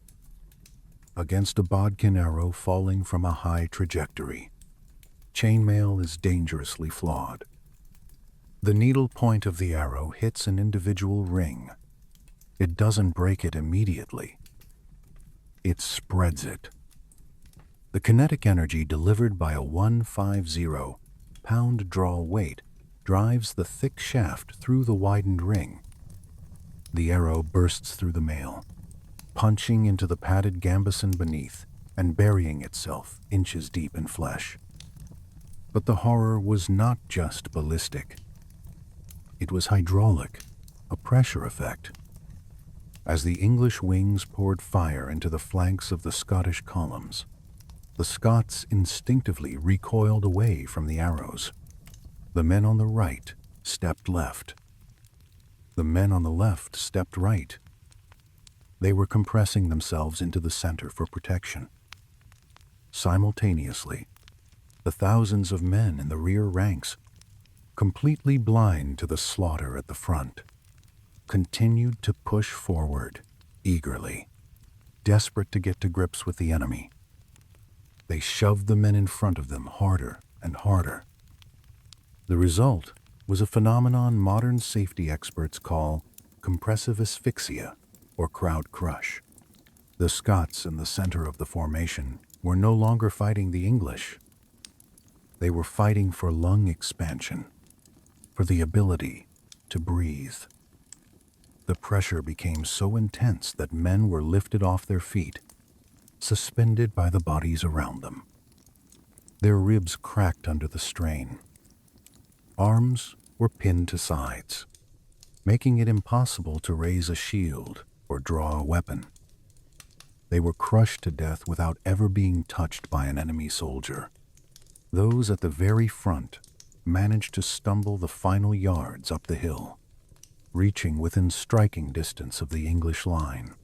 Against a bodkin arrow falling from a high trajectory, chainmail is dangerously flawed. The needle point of the arrow hits an individual ring. It doesn't break it immediately. It spreads it. The kinetic energy delivered by a 150 pound draw weight drives the thick shaft through the widened ring. The arrow bursts through the mail, punching into the padded gambeson beneath and burying itself inches deep in flesh. But the horror was not just ballistic. It was hydraulic, a pressure effect. As the English wings poured fire into the flanks of the Scottish columns, the Scots instinctively recoiled away from the arrows. The men on the right stepped left. The men on the left stepped right. They were compressing themselves into the center for protection. Simultaneously, the thousands of men in the rear ranks, completely blind to the slaughter at the front, continued to push forward eagerly, desperate to get to grips with the enemy. They shoved the men in front of them harder and harder. The result was a phenomenon modern safety experts call compressive asphyxia, or crowd crush. The Scots in the center of the formation were no longer fighting the English. They were fighting for lung expansion, for the ability to breathe. The pressure became so intense that men were lifted off their feet, suspended by the bodies around them. Their ribs cracked under the strain. Arms were pinned to sides, making it impossible to raise a shield or draw a weapon. They were crushed to death without ever being touched by an enemy soldier. Those at the very front managed to stumble the final yards up the hill, reaching within striking distance of the English line.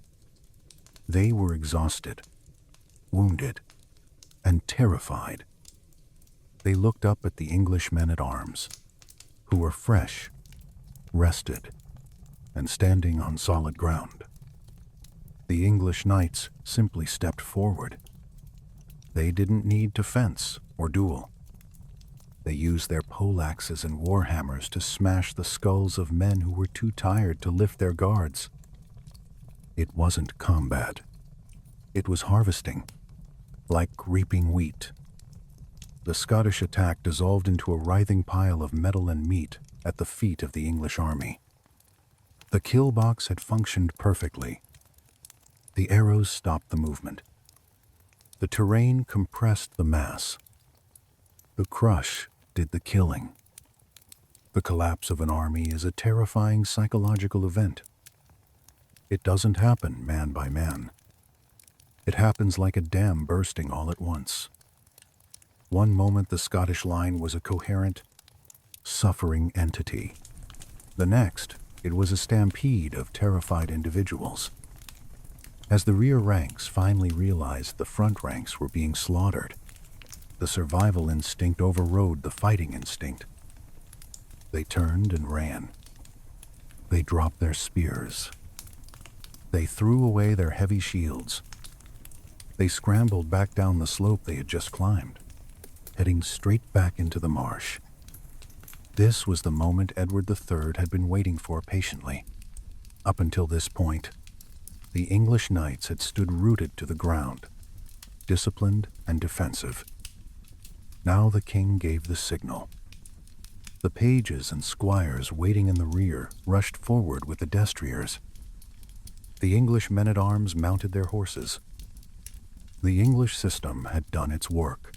They were exhausted, wounded, and terrified. They looked up at the English men-at-arms, who were fresh, rested, and standing on solid ground. The English knights simply stepped forward. They didn't need to fence or duel. They used their poleaxes and warhammers to smash the skulls of men who were too tired to lift their guards. It wasn't combat. It was harvesting, like reaping wheat. the Scottish attack dissolved into a writhing pile of metal and meat at the feet of the English army. The kill box had functioned perfectly. The arrows stopped the movement. The terrain compressed the mass. The crush did the killing. The collapse of an army is a terrifying psychological event. It doesn't happen man by man. It happens like a dam bursting all at once. One moment the Scottish line was a coherent, suffering entity. The next, it was a stampede of terrified individuals. As the rear ranks finally realized the front ranks were being slaughtered, the survival instinct overrode the fighting instinct. They turned and ran. They dropped their spears. They threw away their heavy shields. They scrambled back down the slope they had just climbed, heading straight back into the marsh. This was the moment Edward III had been waiting for patiently. Up until this point, the English knights had stood rooted to the ground, disciplined and defensive. Now the king gave the signal. The pages and squires waiting in the rear rushed forward with the destriers. The English men-at-arms mounted their horses. The English system had done its work.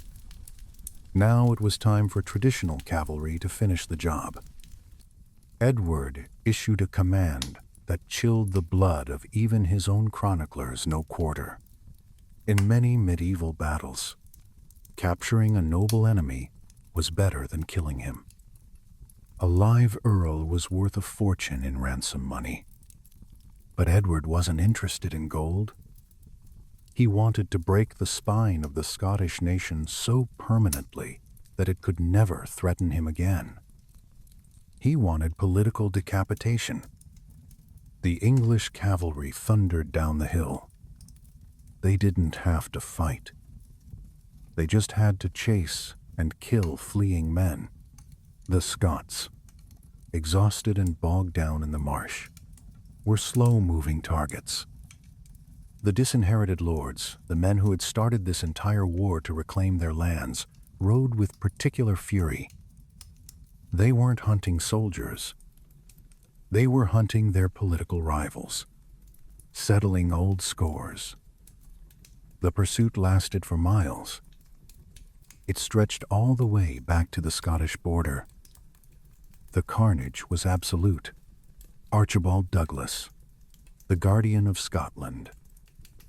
Now it was time for traditional cavalry to finish the job. Edward issued a command that chilled the blood of even his own chroniclers no quarter. In many medieval battles, capturing a noble enemy was better than killing him. A live earl was worth a fortune in ransom money. But Edward wasn't interested in gold. He wanted to break the spine of the Scottish nation so permanently that it could never threaten him again. He wanted political decapitation. The English cavalry thundered down the hill. They didn't have to fight. They just had to chase and kill fleeing men. The Scots, exhausted and bogged down in the marsh, were slow-moving targets. The disinherited lords, the men who had started this entire war to reclaim their lands, rode with particular fury. They weren't hunting soldiers. They were hunting their political rivals, settling old scores. The pursuit lasted for miles. It stretched all the way back to the Scottish border. The carnage was absolute. Archibald Douglas, the guardian of Scotland,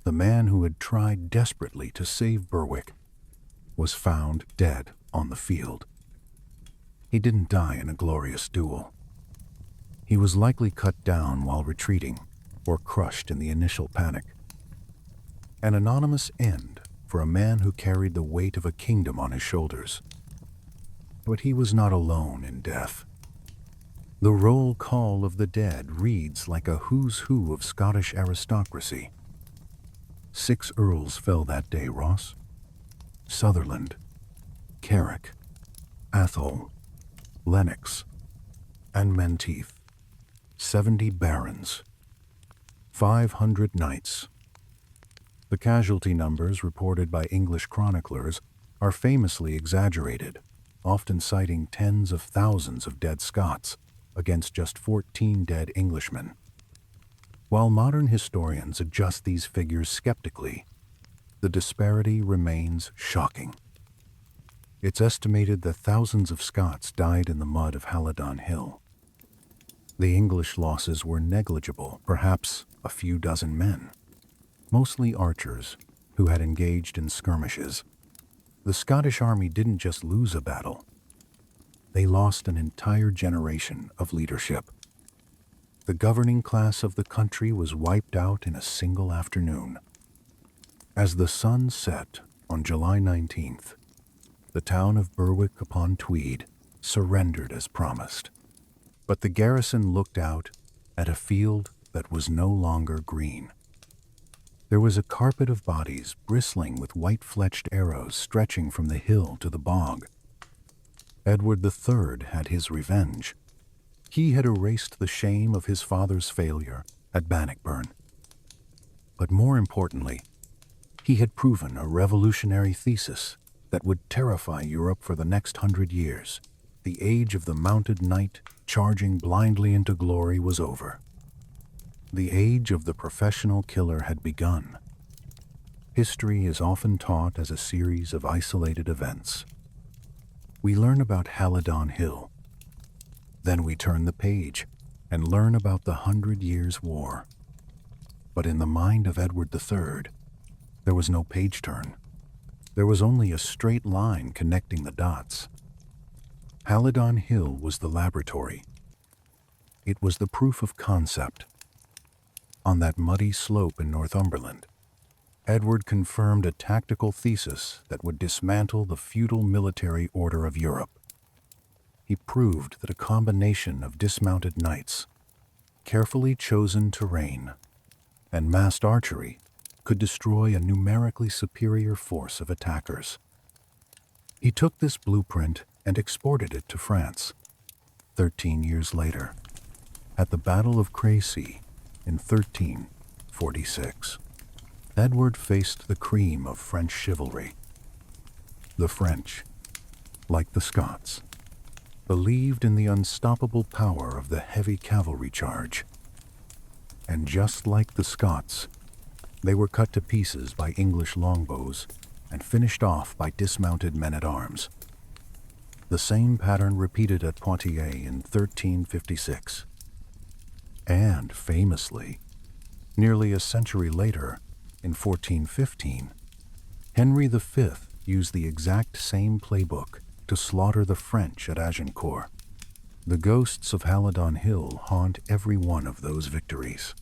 the man who had tried desperately to save Berwick, was found dead on the field. He didn't die in a glorious duel. He was likely cut down while retreating or crushed in the initial panic. An anonymous end for a man who carried the weight of a kingdom on his shoulders. But he was not alone in death. The roll call of the dead reads like a who's who of Scottish aristocracy. 6 earls fell that day, Ross. Sutherland, Carrick, Athol, Lennox, and Menteith. 70 barons. 500 knights. The casualty numbers reported by English chroniclers are famously exaggerated, often citing tens of thousands of dead Scots against just 14 dead Englishmen. While modern historians adjust these figures skeptically, the disparity remains shocking. It's estimated that thousands of Scots died in the mud of Halidon Hill. The English losses were negligible, perhaps a few dozen men, mostly archers who had engaged in skirmishes. The Scottish army didn't just lose a battle. They lost an entire generation of leadership. The governing class of the country was wiped out in a single afternoon. As the sun set on July 19th, the town of Berwick-upon-Tweed surrendered as promised. But the garrison looked out at a field that was no longer green. There was a carpet of bodies bristling with white-fletched arrows stretching from the hill to the bog. Edward III had his revenge. He had erased the shame of his father's failure at Bannockburn. But more importantly, he had proven a revolutionary thesis that would terrify Europe for the next 100 years. The age of the mounted knight charging blindly into glory was over. The age of the professional killer had begun. History is often taught as a series of isolated events. We learn about Halidon Hill. Then we turn the page and learn about the 100 Years' War. But in the mind of Edward III, there was no page turn. There was only a straight line connecting the dots. Halidon Hill was the laboratory. It was the proof of concept. On that muddy slope in Northumberland, Edward confirmed a tactical thesis that would dismantle the feudal military order of Europe. He proved that a combination of dismounted knights, carefully chosen terrain, and massed archery could destroy a numerically superior force of attackers. He took this blueprint and exported it to France 13 years later, at the Battle of Crécy in 1346. Edward faced the cream of French chivalry. The French, like the Scots, believed in the unstoppable power of the heavy cavalry charge. And just like the Scots, they were cut to pieces by English longbows and finished off by dismounted men-at-arms. The same pattern repeated at Poitiers in 1356. And famously, nearly a century later, in 1415, Henry V used the exact same playbook to slaughter the French at Agincourt. The ghosts of Halidon Hill haunt every one of those victories.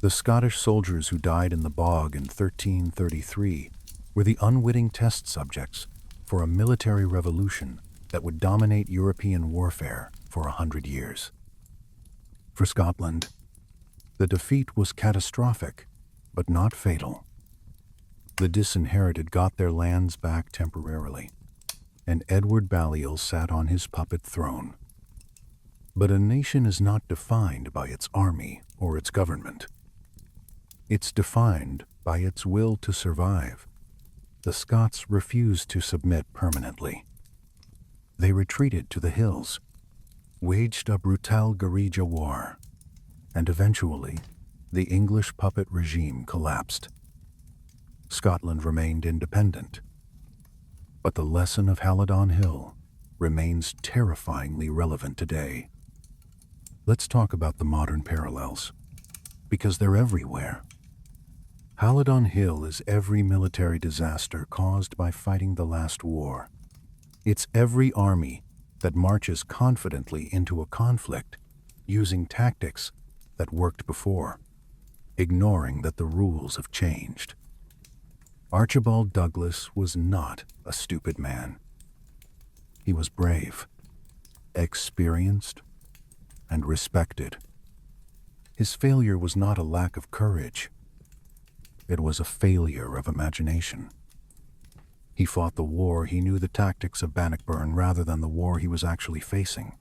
The Scottish soldiers who died in the bog in 1333 were the unwitting test subjects for a military revolution that would dominate European warfare for 100 years. For Scotland, the defeat was catastrophic, but not fatal. The disinherited got their lands back temporarily, and Edward Balliol sat on his puppet throne. But a nation is not defined by its army or its government. It's defined by its will to survive. The Scots refused to submit permanently. They retreated to the hills, waged a brutal guerrilla war, and eventually the English puppet regime collapsed. Scotland remained independent, but the lesson of Halidon Hill remains terrifyingly relevant today. Let's talk about the modern parallels, because they're everywhere. Halidon Hill is every military disaster caused by fighting the last war. It's every army that marches confidently into a conflict using tactics that worked before, ignoring that the rules have changed. Archibald Douglas was not a stupid man. He was brave, experienced, and respected. His failure was not a lack of courage. It was a failure of imagination. He fought the war he knew the tactics of Bannockburn rather than the war he was actually facing.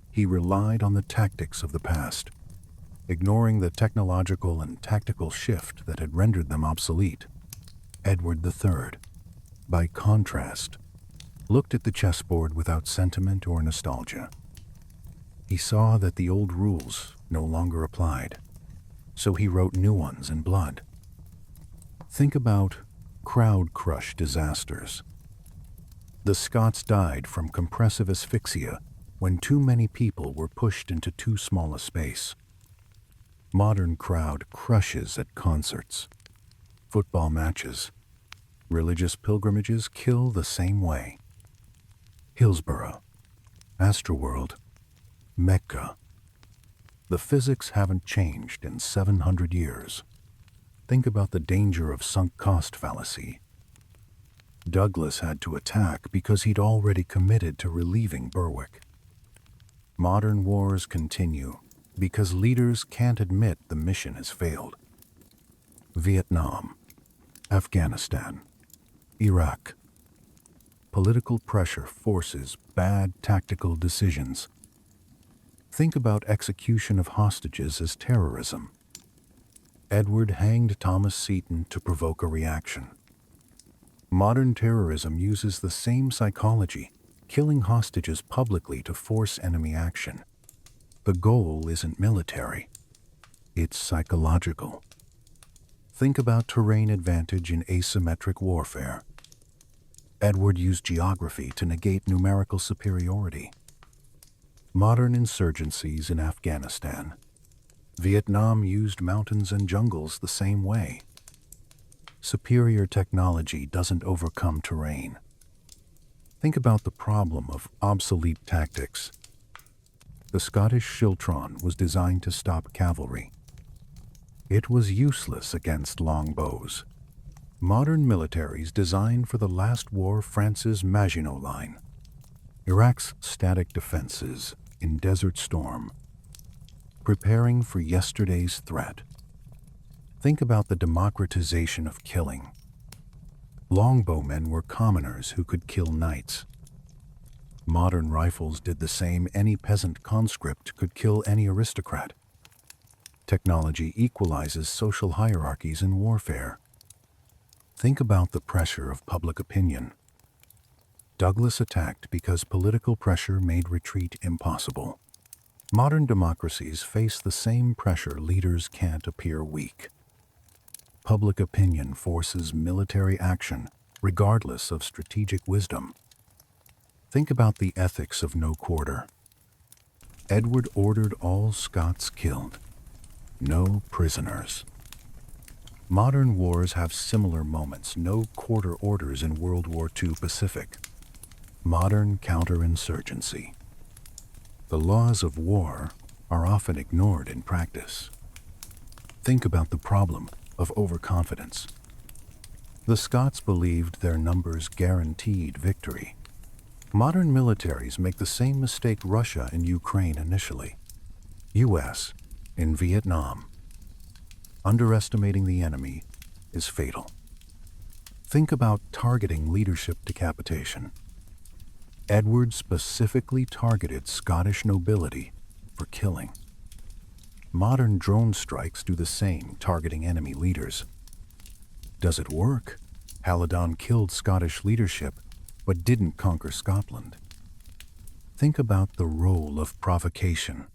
He relied on the tactics of the past, ignoring the technological and tactical shift that had rendered them obsolete. Edward III, by contrast, looked at the chessboard without sentiment or nostalgia. He saw that the old rules no longer applied, so he wrote new ones in blood. Think about crowd crush disasters. The Scots died from compressive asphyxia when too many people were pushed into too small a space. Modern crowd crushes at concerts, football matches, religious pilgrimages kill the same way. Hillsborough, Astroworld, Mecca. The physics haven't changed in 700 years. Think about the danger of sunk cost fallacy. Douglas had to attack because he'd already committed to relieving Berwick. Modern wars continue because leaders can't admit the mission has failed. Vietnam, Afghanistan, Iraq. Political pressure forces bad tactical decisions. Think about execution of hostages as terrorism. Edward hanged Thomas Seton to provoke a reaction. Modern terrorism uses the same psychology, killing hostages publicly to force enemy action. The goal isn't military, it's psychological. Think about terrain advantage in asymmetric warfare. Edward used geography to negate numerical superiority. Modern insurgencies in Afghanistan. Vietnam used mountains and jungles the same way. Superior technology doesn't overcome terrain. Think about the problem of obsolete tactics. The Scottish schiltron was designed to stop cavalry. It was useless against longbows. Modern militaries designed for the last war France's Maginot Line. Iraq's static defenses in Desert Storm. Preparing for yesterday's threat. Think about the democratization of killing. Longbowmen were commoners who could kill knights. Modern rifles did the same. Any peasant conscript could kill any aristocrat. Technology equalizes social hierarchies in warfare. Think about the pressure of public opinion. Douglas attacked because political pressure made retreat impossible. Modern democracies face the same pressure. Leaders can't appear weak. Public opinion forces military action, regardless of strategic wisdom. Think about the ethics of no quarter. Edward ordered all Scots killed. No prisoners. Modern wars have similar moments. No quarter orders in World War II Pacific. Modern counterinsurgency. The laws of war are often ignored in practice. Think about the problem of overconfidence. The Scots believed their numbers guaranteed victory. Modern militaries make the same mistake. Russia in Ukraine initially. U.S. in Vietnam. Underestimating the enemy is fatal. Think about targeting leadership decapitation. Edward specifically targeted Scottish nobility for killing. Modern drone strikes do the same, targeting enemy leaders. Does it work? Halidon killed Scottish leadership, but didn't conquer Scotland. Think about the role of provocation.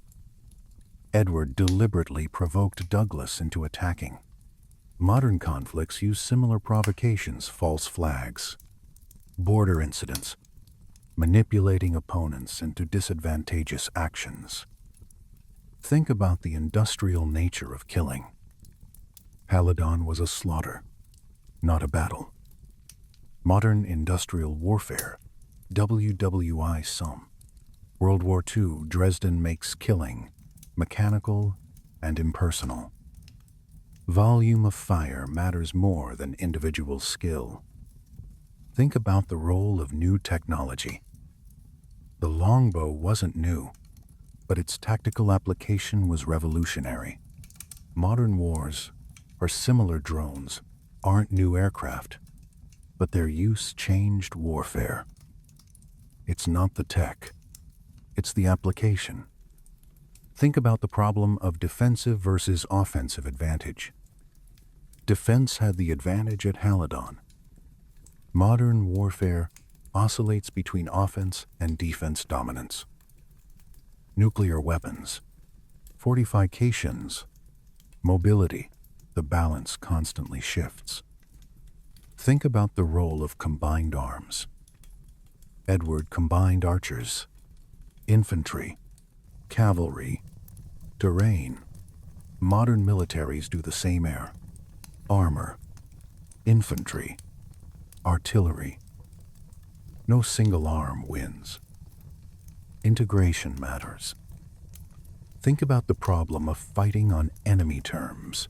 Edward deliberately provoked Douglas into attacking. Modern conflicts use similar provocations, false flags, border incidents, manipulating opponents into disadvantageous actions. Think about the industrial nature of killing. Halidon was a slaughter, not a battle. Modern industrial warfare, WWI sum. World War II, Dresden makes killing mechanical and impersonal. Volume of fire matters more than individual skill. Think about the role of new technology. The longbow wasn't new, but its tactical application was revolutionary. Modern wars are similar. Drones aren't new aircraft, but their use changed warfare. It's not the tech, it's the application. Think about the problem of defensive versus offensive advantage. Defense had the advantage at Halidon. Modern warfare oscillates between offense and defense dominance. Nuclear weapons, fortifications, mobility, the balance constantly shifts. Think about the role of combined arms. Edward combined archers, infantry, cavalry, terrain. Modern militaries do the same. Air, armor, infantry, artillery. No single arm wins. Integration matters. Think about the problem of fighting on enemy terms.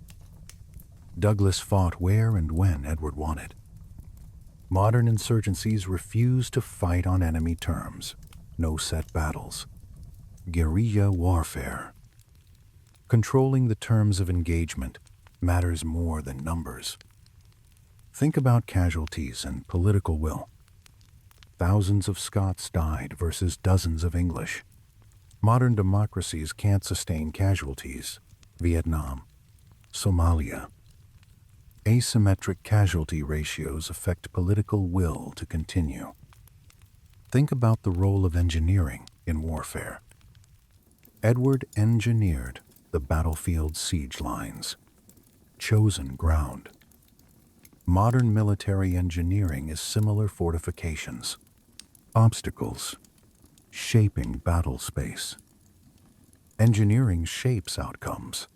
Douglas fought where and when Edward wanted. Modern insurgencies refuse to fight on enemy terms. No set battles. Guerrilla warfare. Controlling the terms of engagement matters more than numbers. Think about casualties and political will. Thousands of Scots died versus dozens of English. Modern democracies can't sustain casualties. Vietnam, Somalia. Asymmetric casualty ratios affect political will to continue. Think about the role of engineering in warfare. Edward engineered the battlefield siege lines, chosen ground. Modern military engineering is similar fortifications, obstacles, shaping battle space. Engineering shapes outcomes.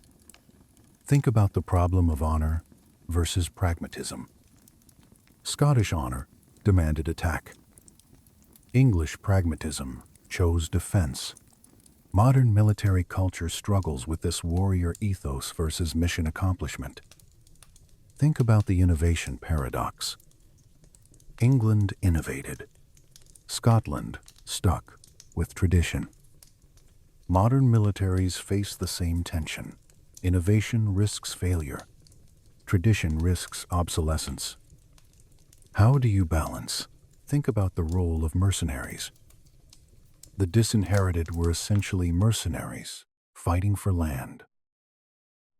Think about the problem of honor versus pragmatism. Scottish honor demanded attack. English pragmatism chose defense. Modern military culture struggles with this warrior ethos versus mission accomplishment. Think about the innovation paradox. England innovated. Scotland stuck with tradition. Modern militaries face the same tension. Innovation risks failure. Tradition risks obsolescence. How do you balance? Think about the role of mercenaries. The disinherited were essentially mercenaries, fighting for land.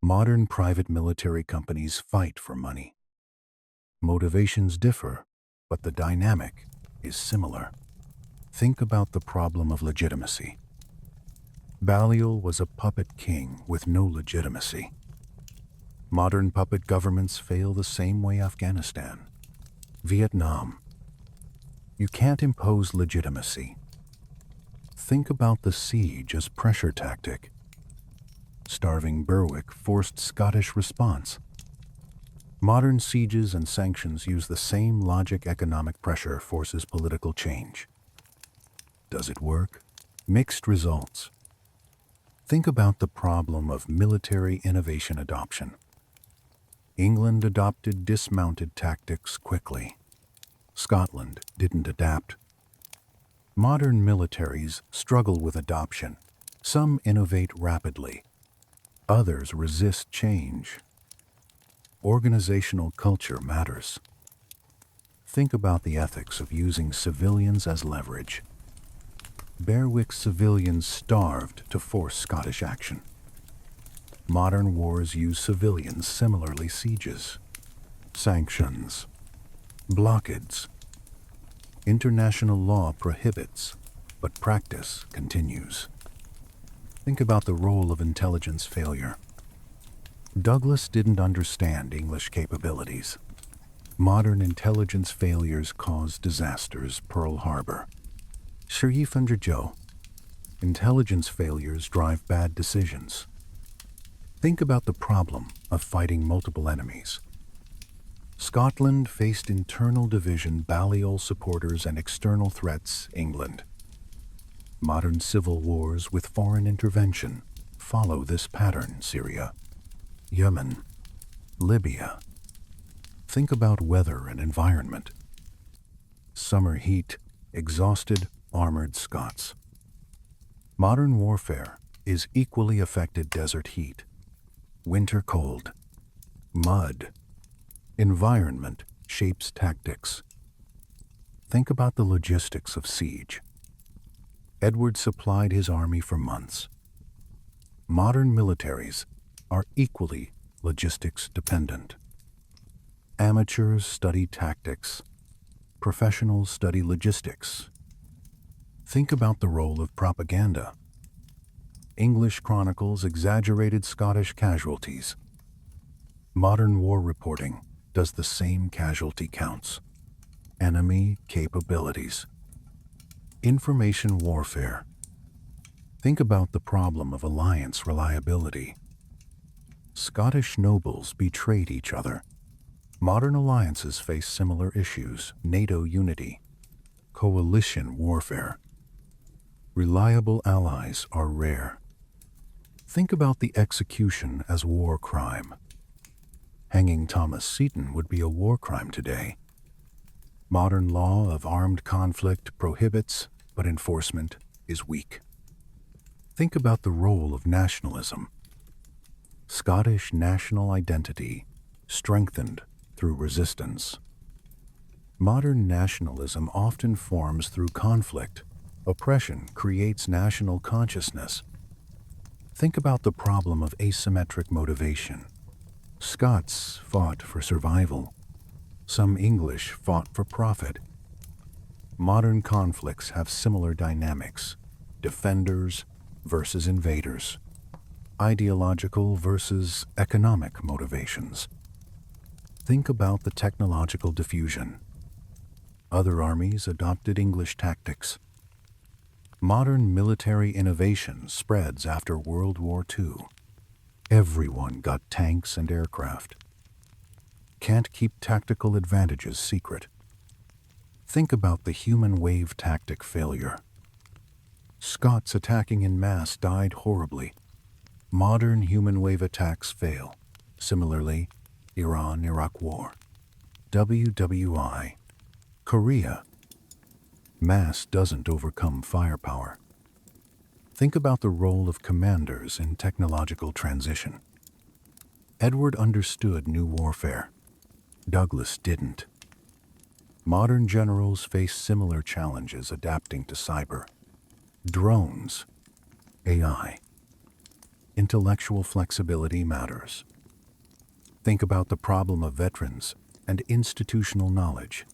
Modern private military companies fight for money. Motivations differ, but the dynamic is similar. Think about the problem of legitimacy. Balliol was a puppet king with no legitimacy. Modern puppet governments fail the same way Afghanistan, Vietnam. You can't impose legitimacy. Think about the siege as pressure tactic. Starving Berwick forced Scottish response. Modern sieges and sanctions use the same logic. Economic pressure forces political change. Does it work? Mixed results. Think about the problem of military innovation adoption. England adopted dismounted tactics quickly. Scotland didn't adapt. Modern militaries struggle with adoption. Some innovate rapidly. Others resist change. Organizational culture matters. Think about the ethics of using civilians as leverage. Berwick civilians starved to force Scottish action. Modern wars use civilians similarly. Sieges, sanctions, blockades. International law prohibits, but practice continues. Think about the role of intelligence failure. Douglas didn't understand English capabilities. Modern intelligence failures cause disasters. Pearl Harbor. Sharif and Joe. Intelligence failures drive bad decisions. Think about the problem of fighting multiple enemies. Scotland faced internal division, Balliol supporters, and external threats, England. Modern civil wars with foreign intervention follow this pattern. Syria, Yemen, Libya. Think about weather and environment. Summer heat, exhausted, armored Scots. Modern warfare is equally affected. Desert heat, winter cold, mud. Environment shapes tactics. Think about the logistics of siege. Edward supplied his army for months. Modern militaries are equally logistics dependent. Amateurs study tactics. Professionals study logistics. Think about the role of propaganda. English chronicles exaggerated Scottish casualties. Modern war reporting does the same. Casualty counts. Enemy capabilities. Information warfare. Think about the problem of alliance reliability. Scottish nobles betrayed each other. Modern alliances face similar issues. NATO unity. Coalition warfare. Reliable allies are rare. Think about the execution as war crime. Hanging Thomas Seton would be a war crime today. Modern law of armed conflict prohibits, but enforcement is weak. Think about the role of nationalism. Scottish national identity strengthened through resistance. Modern nationalism often forms through conflict. Oppression creates national consciousness. Think about the problem of asymmetric motivation. Scots fought for survival. Some English fought for profit. Modern conflicts have similar dynamics: defenders versus invaders, ideological versus economic motivations. Think about the technological diffusion. Other armies adopted English tactics. Modern military innovation spreads after World War II. Everyone got tanks and aircraft. Can't keep tactical advantages secret. Think about the human wave tactic failure. Scots attacking en masse died horribly. Modern human wave attacks fail. Similarly, Iran-Iraq War, WWI, Korea. Mass doesn't overcome firepower. Think about the role of commanders in technological transition. Edward understood new warfare. Douglas didn't. Modern generals face similar challenges adapting to cyber, drones, AI. Intellectual flexibility matters. Think about the problem of veterans and institutional knowledge.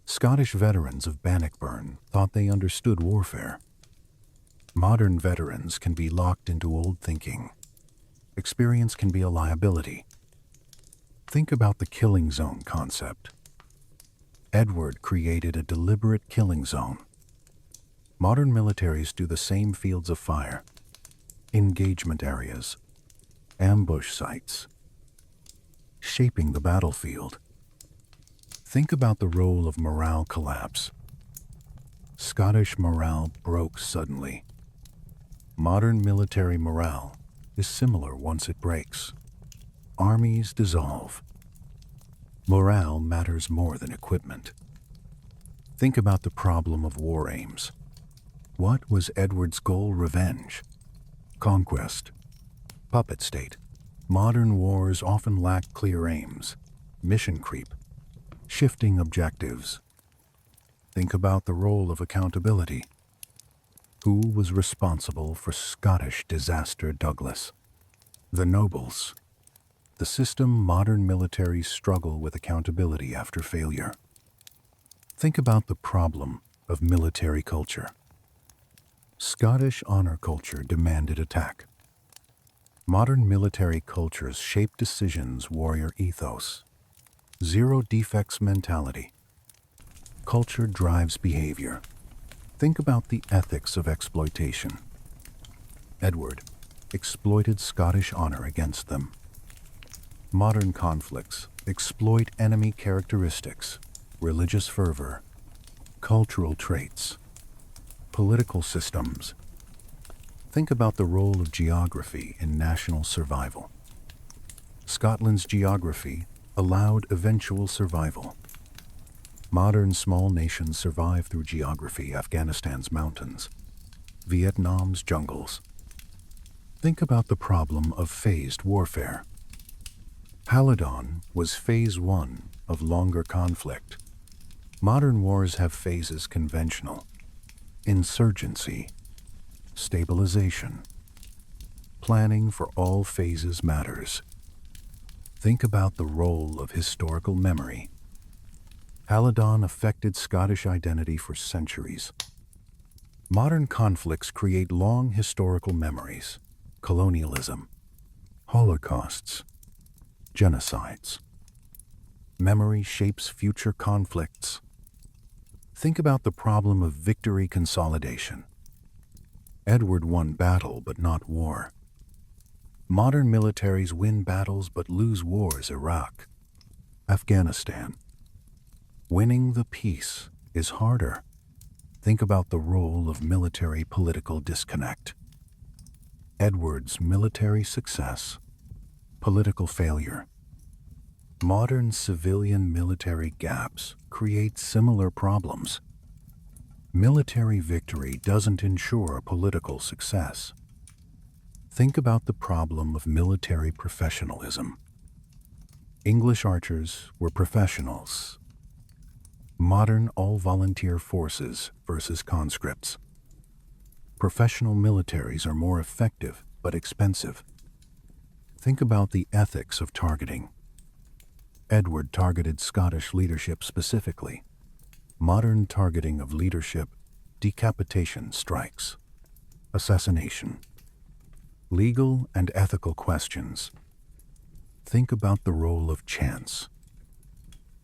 Scottish veterans of Bannockburn thought they understood warfare. Modern veterans can be locked into old thinking. Experience can be a liability. Think about the killing zone concept. Edward created a deliberate killing zone. Modern militaries do the same: fields of fire, engagement areas, ambush sites, shaping the battlefield. Think about the role of morale collapse. Scottish morale broke suddenly. Modern military morale is similar once it breaks. Armies dissolve. Morale matters more than equipment. Think about the problem of war aims. What was Edward's goal? Revenge, conquest, puppet state. Modern wars often lack clear aims, mission creep, shifting objectives. Think about the role of accountability. Who was responsible for Scottish disaster? Douglas. The nobles. The system modern militaries struggle with accountability after failure. Think about the problem of military culture. Scottish honor culture demanded attack. Modern military cultures shape decisions: warrior ethos, zero defects mentality. Culture drives behavior. Think about the ethics of exploitation. Edward exploited Scottish honor against them. Modern conflicts exploit enemy characteristics, religious fervor, cultural traits, political systems. Think about the role of geography in national survival. Scotland's geography allowed eventual survival. Modern small nations survive through geography: Afghanistan's mountains, Vietnam's jungles. Think about the problem of phased warfare. Halidon was phase 1 of longer conflict. Modern wars have phases: conventional, insurgency, stabilization. Planning for all phases matters. Think about the role of historical memory. Halidon affected Scottish identity for centuries. Modern conflicts create long historical memories: colonialism, holocausts, genocides. Memory shapes future conflicts. Think about the problem of victory consolidation. Edward won battle but not war. Modern militaries win battles but lose wars: Iraq, Afghanistan. Winning the peace is harder. Think about the role of military political disconnect. Edward's military success, political failure. Modern civilian military gaps create similar problems. Military victory doesn't ensure political success. Think about the problem of military professionalism. English archers were professionals. Modern all-volunteer forces versus conscripts. Professional militaries are more effective but expensive. Think about the ethics of targeting. Edward targeted Scottish leadership specifically. Modern targeting of leadership: decapitation strikes, assassination. Legal and ethical questions. Think about the role of chance.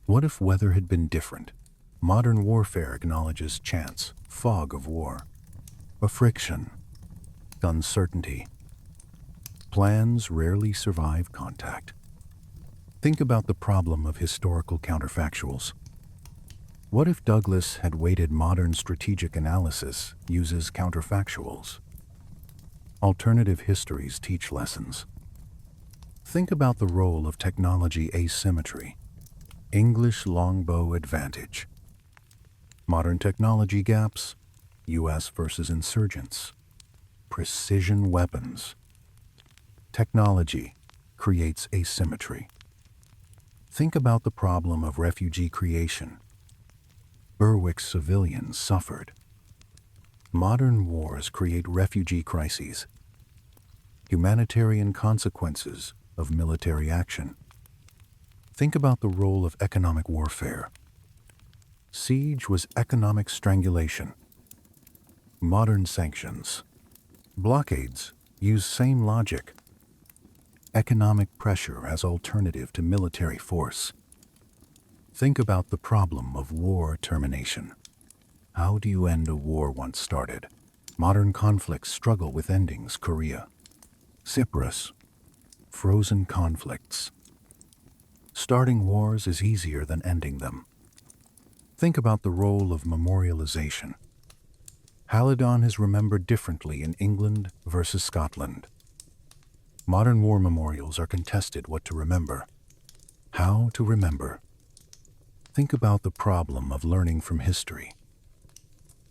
What if weather had been different? Modern warfare acknowledges chance, fog of war, a friction, uncertainty. Plans rarely survive contact. Think about the problem of historical counterfactuals. What if Douglas had waited? Modern strategic analysis uses counterfactuals. Alternative histories teach lessons. Think about the role of technology asymmetry. English longbow advantage. Modern technology gaps: U.S. versus insurgents. Precision weapons. Technology creates asymmetry. Think about the problem of refugee creation. Berwick's civilians suffered. Modern wars create refugee crises. Humanitarian consequences of military action. Think about the role of economic warfare. Siege was economic strangulation. Modern sanctions. Blockades use same logic. Economic pressure as alternative to military force. Think about the problem of war termination. How do you end a war once started? Modern conflicts struggle with endings. Korea, Cyprus, frozen conflicts. Starting wars is easier than ending them. Think about the role of memorialization. Halidon is remembered differently in England versus Scotland. Modern war memorials are contested. What to remember? How to remember? Think about the problem of learning from history.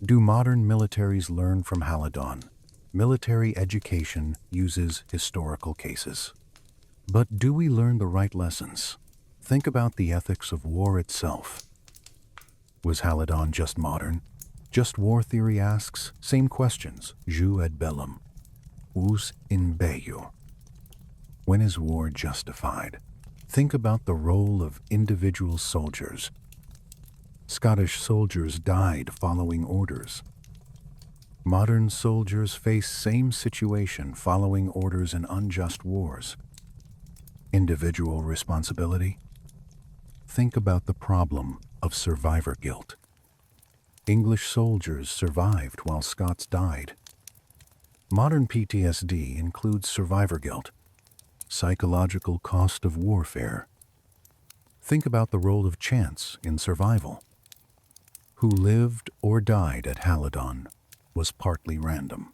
Do modern militaries learn from Halidon? Military education uses historical cases. But do we learn the right lessons? Think about the ethics of war itself. Was Halidon just modern? Just war theory asks same questions. Jus ad bellum. Us in bello. When is war justified? Think about the role of individual soldiers. Scottish soldiers died following orders. Modern soldiers face same situation following orders in unjust wars. Individual responsibility. Think about the problem of survivor guilt. English soldiers survived while Scots died. Modern PTSD includes survivor guilt. Psychological cost of warfare. Think about the role of chance in survival. Who lived or died at Halidon was partly random.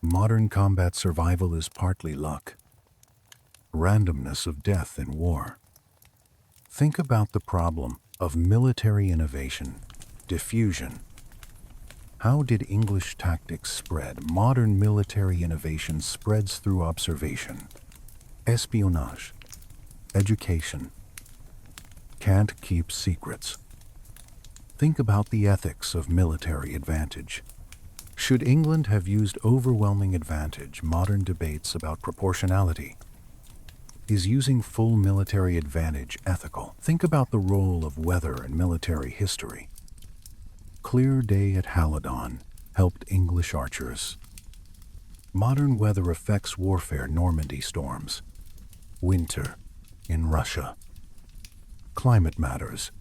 Modern combat survival is partly luck. Randomness of death in war. Think about the problem of military innovation, diffusion. How did English tactics spread? Modern military innovation spreads through observation. Espionage. Education. Can't keep secrets. Think about the ethics of military advantage. Should England have used overwhelming advantage? Modern debates about proportionality. Is using full military advantage ethical? Think about the role of weather in military history. Clear day at Halidon helped English archers. Modern weather affects warfare. Normandy storms. Winter in Russia. Climate matters.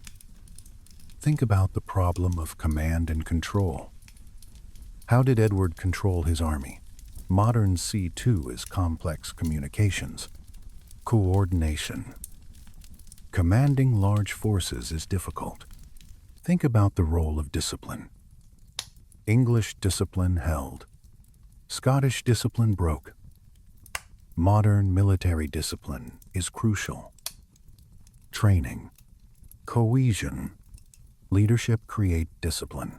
Think about the problem of command and control. How did Edward control his army? Modern C2 is complex communications. Coordination. Commanding large forces is difficult. Think about the role of discipline. English discipline held. Scottish discipline broke. Modern military discipline is crucial. Training. Cohesion. Leadership create discipline.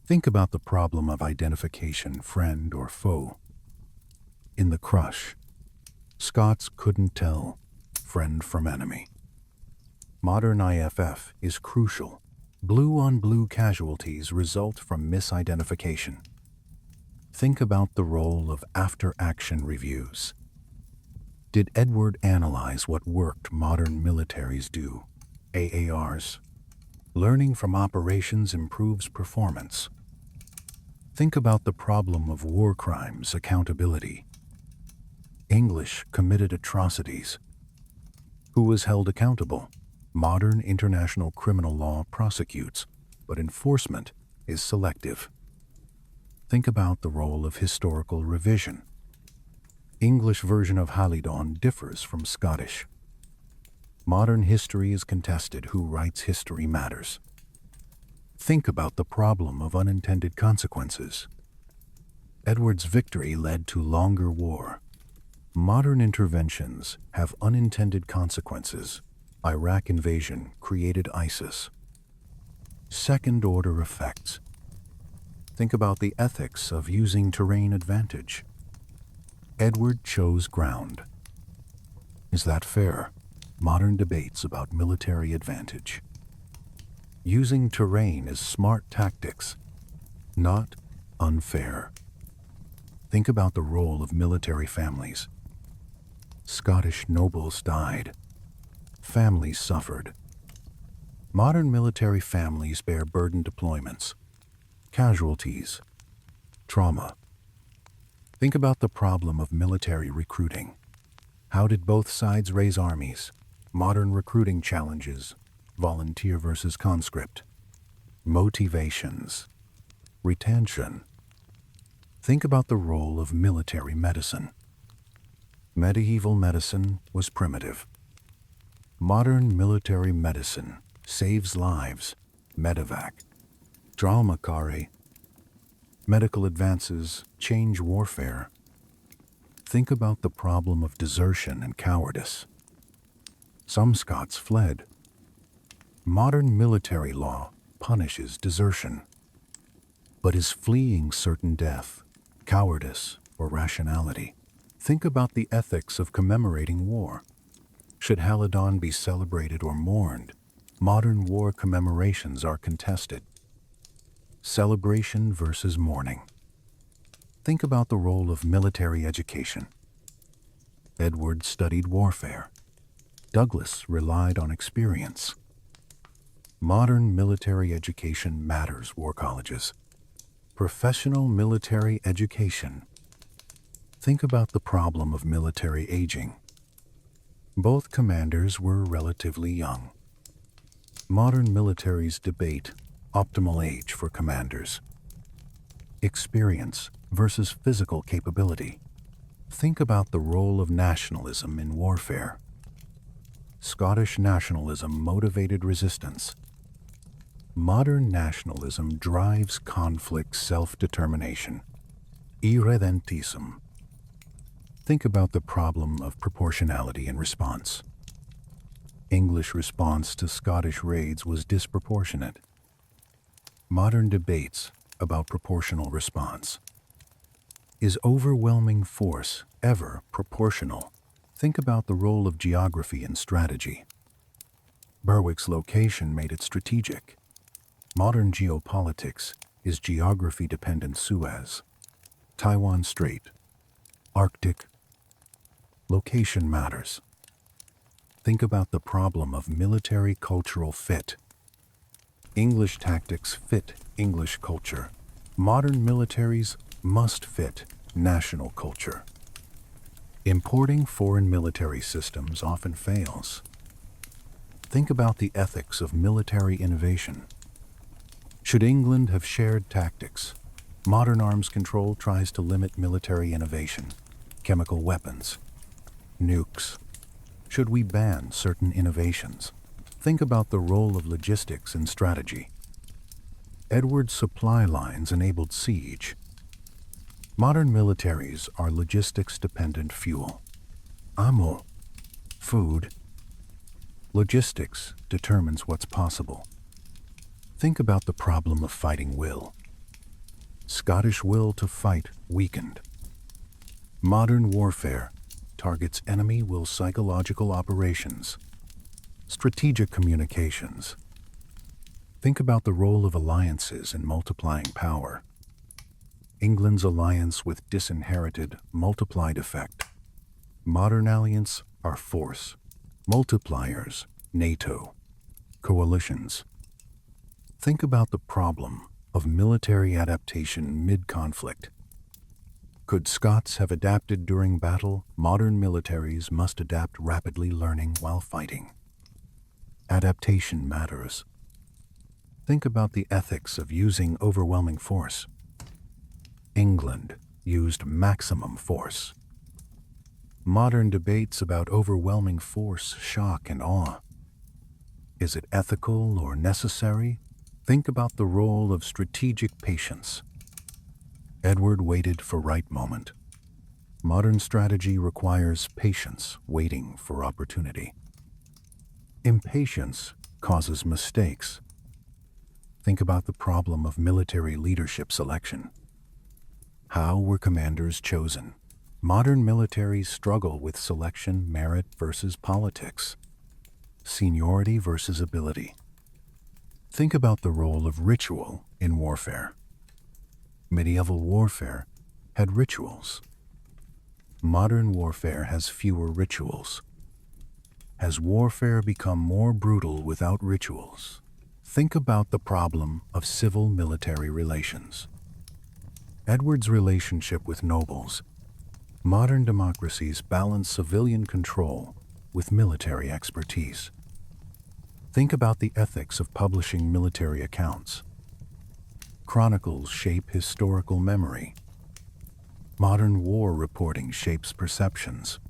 Think about the problem of identification, friend or foe. In the crush, Scots couldn't tell friend from enemy. Modern IFF is crucial. Blue-on-blue casualties result from misidentification. Think about the role of after-action reviews. Did Edward analyze what worked modern militaries do? AARs. Learning from operations improves performance. Think about the problem of war crimes accountability. English committed atrocities. Who was held accountable? Modern international criminal law prosecutes, but enforcement is selective. Think about the role of historical revision. English version of Halidon differs from Scottish. Modern history is contested. Who writes history matters. Think about the problem of unintended consequences. Edward's victory led to longer war. Modern interventions have unintended consequences. Iraq invasion created ISIS. Second-order effects. Think about the ethics of using terrain advantage. Edward chose ground. Is that fair? Modern debates about military advantage. Using terrain is smart tactics, not unfair. Think about the role of military families. Scottish nobles died. Families suffered. Modern military families bear burden deployments, casualties, trauma. Think about the problem of military recruiting. How did both sides raise armies? Modern recruiting challenges, volunteer versus conscript. Motivations, retention. Think about the role of military medicine. Medieval medicine was primitive. Modern military medicine saves lives. Medevac. Draumacarre. Medical advances change warfare. Think about the problem of desertion and cowardice. Some Scots fled. Modern military law punishes desertion. But is fleeing certain death, cowardice, or rationality? Think about the ethics of commemorating war. Should Halidon be celebrated or mourned? Modern war commemorations are contested. Celebration versus mourning. Think about the role of military education. Edward studied warfare. Douglas relied on experience. Modern military education matters. War colleges. Professional military education. Think about the problem of military aging. Both commanders were relatively young. Modern militaries debate optimal age for commanders. Experience versus physical capability. Think about the role of nationalism in warfare. Scottish nationalism motivated resistance. Modern nationalism drives conflict self-determination. Irredentism. Think about the problem of proportionality in response. English response to Scottish raids was disproportionate. Modern debates about proportional response. Is overwhelming force ever proportional? Think about the role of geography in strategy. Berwick's location made it strategic. Modern geopolitics is geography-dependent. Suez, Taiwan Strait, Arctic. Location matters. Think about the problem of military cultural fit. English tactics fit English culture. Modern militaries must fit national culture. Importing foreign military systems often fails. Think about the ethics of military innovation. Should England have shared tactics? Modern arms control tries to limit military innovation. Chemical weapons. Nukes. Should we ban certain innovations? Think about the role of logistics in strategy. Edward's supply lines enabled siege. Modern militaries are logistics-dependent fuel. Ammo. Food. Logistics determines what's possible. Think about the problem of fighting will. Scottish will to fight weakened. Modern warfare targets enemy will psychological operations. Strategic communications. Think about the role of alliances in multiplying power. England's alliance with disinherited multiplied effect. Modern alliances are force, multipliers, NATO, coalitions. Think about the problem of military adaptation mid-conflict. Could Scots have adapted during battle? Modern militaries must adapt rapidly, learning while fighting. Adaptation matters. Think about the ethics of using overwhelming force. England used maximum force. Modern debates about overwhelming force shock and awe. Is it ethical or necessary? Think about the role of strategic patience. Edward waited for right moment. Modern strategy requires patience, waiting for opportunity. Impatience causes mistakes. Think about the problem of military leadership selection. How were commanders chosen? Modern militaries struggle with selection, merit versus politics, seniority versus ability. Think about the role of ritual in warfare. Medieval warfare had rituals. Modern warfare has fewer rituals. Has warfare become more brutal without rituals? Think about the problem of civil-military relations. Edward's relationship with nobles. Modern democracies balance civilian control with military expertise. Think about the ethics of publishing military accounts. Chronicles shape historical memory. Modern war reporting shapes perceptions.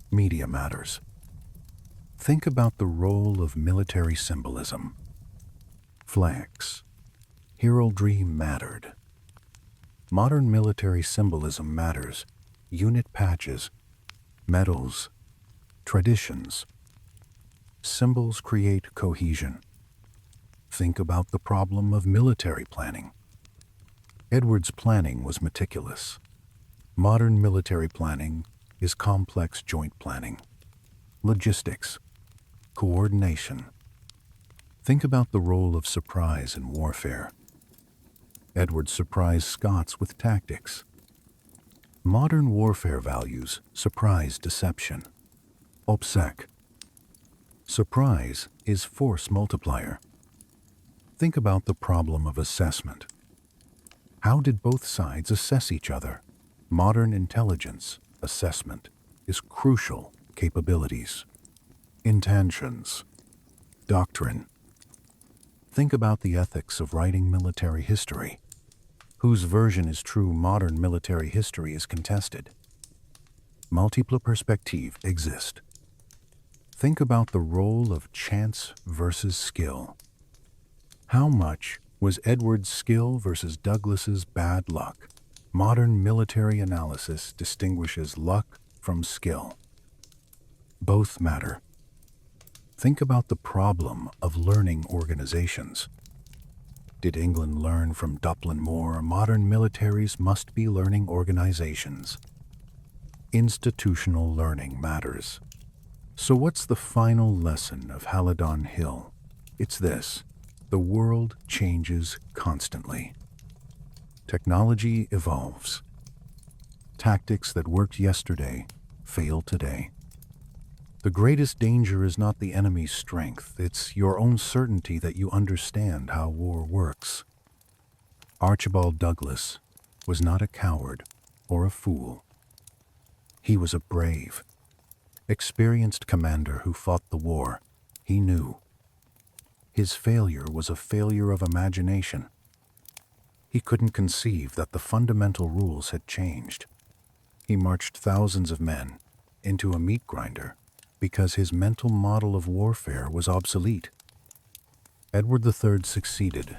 Media matters. Think about the role of military symbolism. Flags. Heraldry mattered. Modern military symbolism matters. Unit patches, medals, traditions. Symbols create cohesion. Think about the problem of military planning. Edward's planning was meticulous. Modern military planning is complex joint planning. Logistics, coordination. Think about the role of surprise in warfare. Edward surprised Scots with tactics. Modern warfare values surprise deception. OPSEC. Surprise is force multiplier. Think about the problem of assessment. How did both sides assess each other? Modern intelligence assessment is crucial capabilities. Intentions. Doctrine. Think about the ethics of writing military history. Whose version is true? Modern military history is contested. Multiple perspectives exist. Think about the role of chance versus skill. How much was Edward's skill versus Douglas's bad luck? Modern military analysis distinguishes luck from skill. Both matter. Think about the problem of learning organizations. Did England learn from Dublin Moor? Modern militaries must be learning organizations. Institutional learning matters. So what's the final lesson of Halidon Hill? It's this: the world changes constantly. Technology evolves. Tactics that worked yesterday fail today. The greatest danger is not the enemy's strength, it's your own certainty that you understand how war works. Archibald Douglas was not a coward or a fool. He was a brave, experienced commander who fought the war. He knew. His failure was a failure of imagination. He couldn't conceive that the fundamental rules had changed. He marched thousands of men into a meat grinder because his mental model of warfare was obsolete. Edward III succeeded,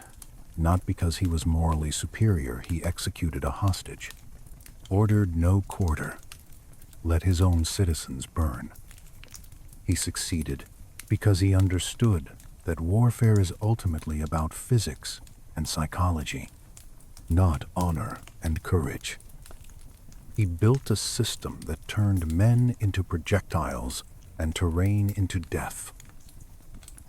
not because he was morally superior. He executed a hostage, ordered no quarter, let his own citizens burn. He succeeded because he understood that warfare is ultimately about physics and psychology, not honor and courage. He built a system that turned men into projectiles and terrain into death.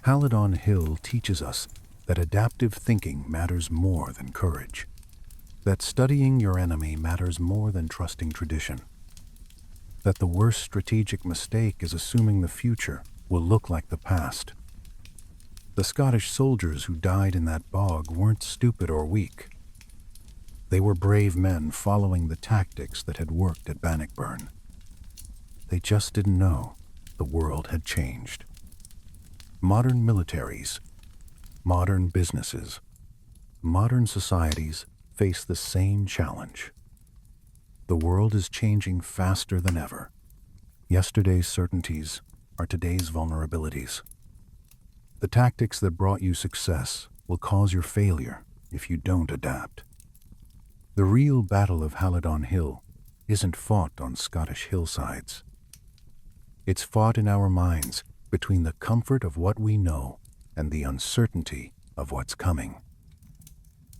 Halidon Hill teaches us that adaptive thinking matters more than courage, that studying your enemy matters more than trusting tradition. that the worst strategic mistake is assuming the future will look like the past. The Scottish soldiers who died in that bog weren't stupid or weak. They were brave men following the tactics that had worked at Bannockburn. They just didn't know the world had changed. Modern militaries, modern businesses, modern societies face the same challenge. The world is changing faster than ever. Yesterday's certainties are today's vulnerabilities. The tactics that brought you success will cause your failure if you don't adapt. The real Battle of Halidon Hill isn't fought on Scottish hillsides. It's fought in our minds between the comfort of what we know and the uncertainty of what's coming.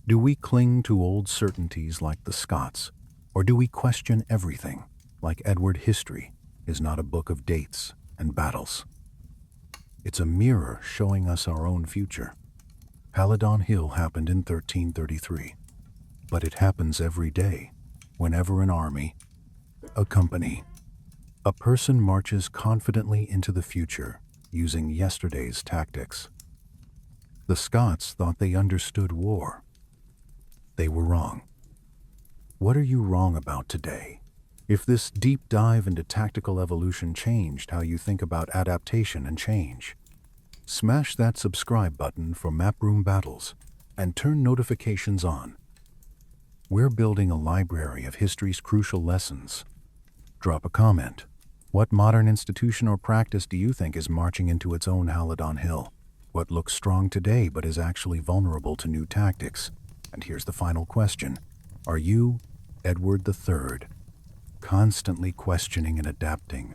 Do we cling to old certainties like the Scots, or do we question everything like Edward history is not a book of dates and battles? It's a mirror showing us our own future. Halidon Hill happened in 1333, but it happens every day whenever an army, a company, a person marches confidently into the future using yesterday's tactics. The Scots thought they understood war. They were wrong. What are you wrong about today? If this deep dive into tactical evolution changed how you think about adaptation and change, smash that subscribe button for Map Room Battles and turn notifications on. We're building a library of history's crucial lessons. Drop a comment. What modern institution or practice do you think is marching into its own Halidon Hill? What looks strong today but is actually vulnerable to new tactics? And here's the final question. Are you, Edward III, constantly questioning and adapting?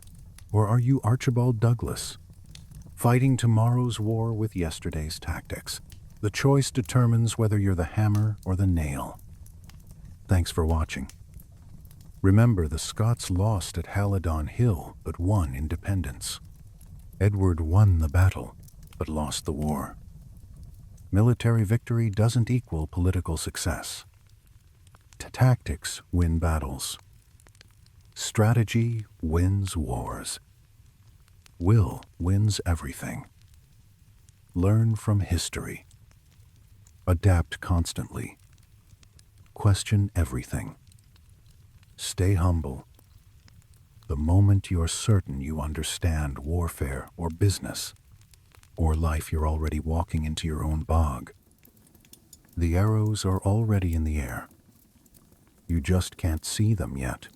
Or are you Archibald Douglas, fighting tomorrow's war with yesterday's tactics? The choice determines whether you're the hammer or the nail. Thanks for watching. Remember, the Scots lost at Halidon Hill but won independence. Edward won the battle but lost the war. Military victory doesn't equal political success. Tactics win battles. Strategy wins wars. Will wins everything. Learn from history. Adapt constantly. Question everything. Stay humble. The moment you're certain you understand warfare or business, or life, you're already walking into your own bog. The arrows are already in the air. You just can't see them yet.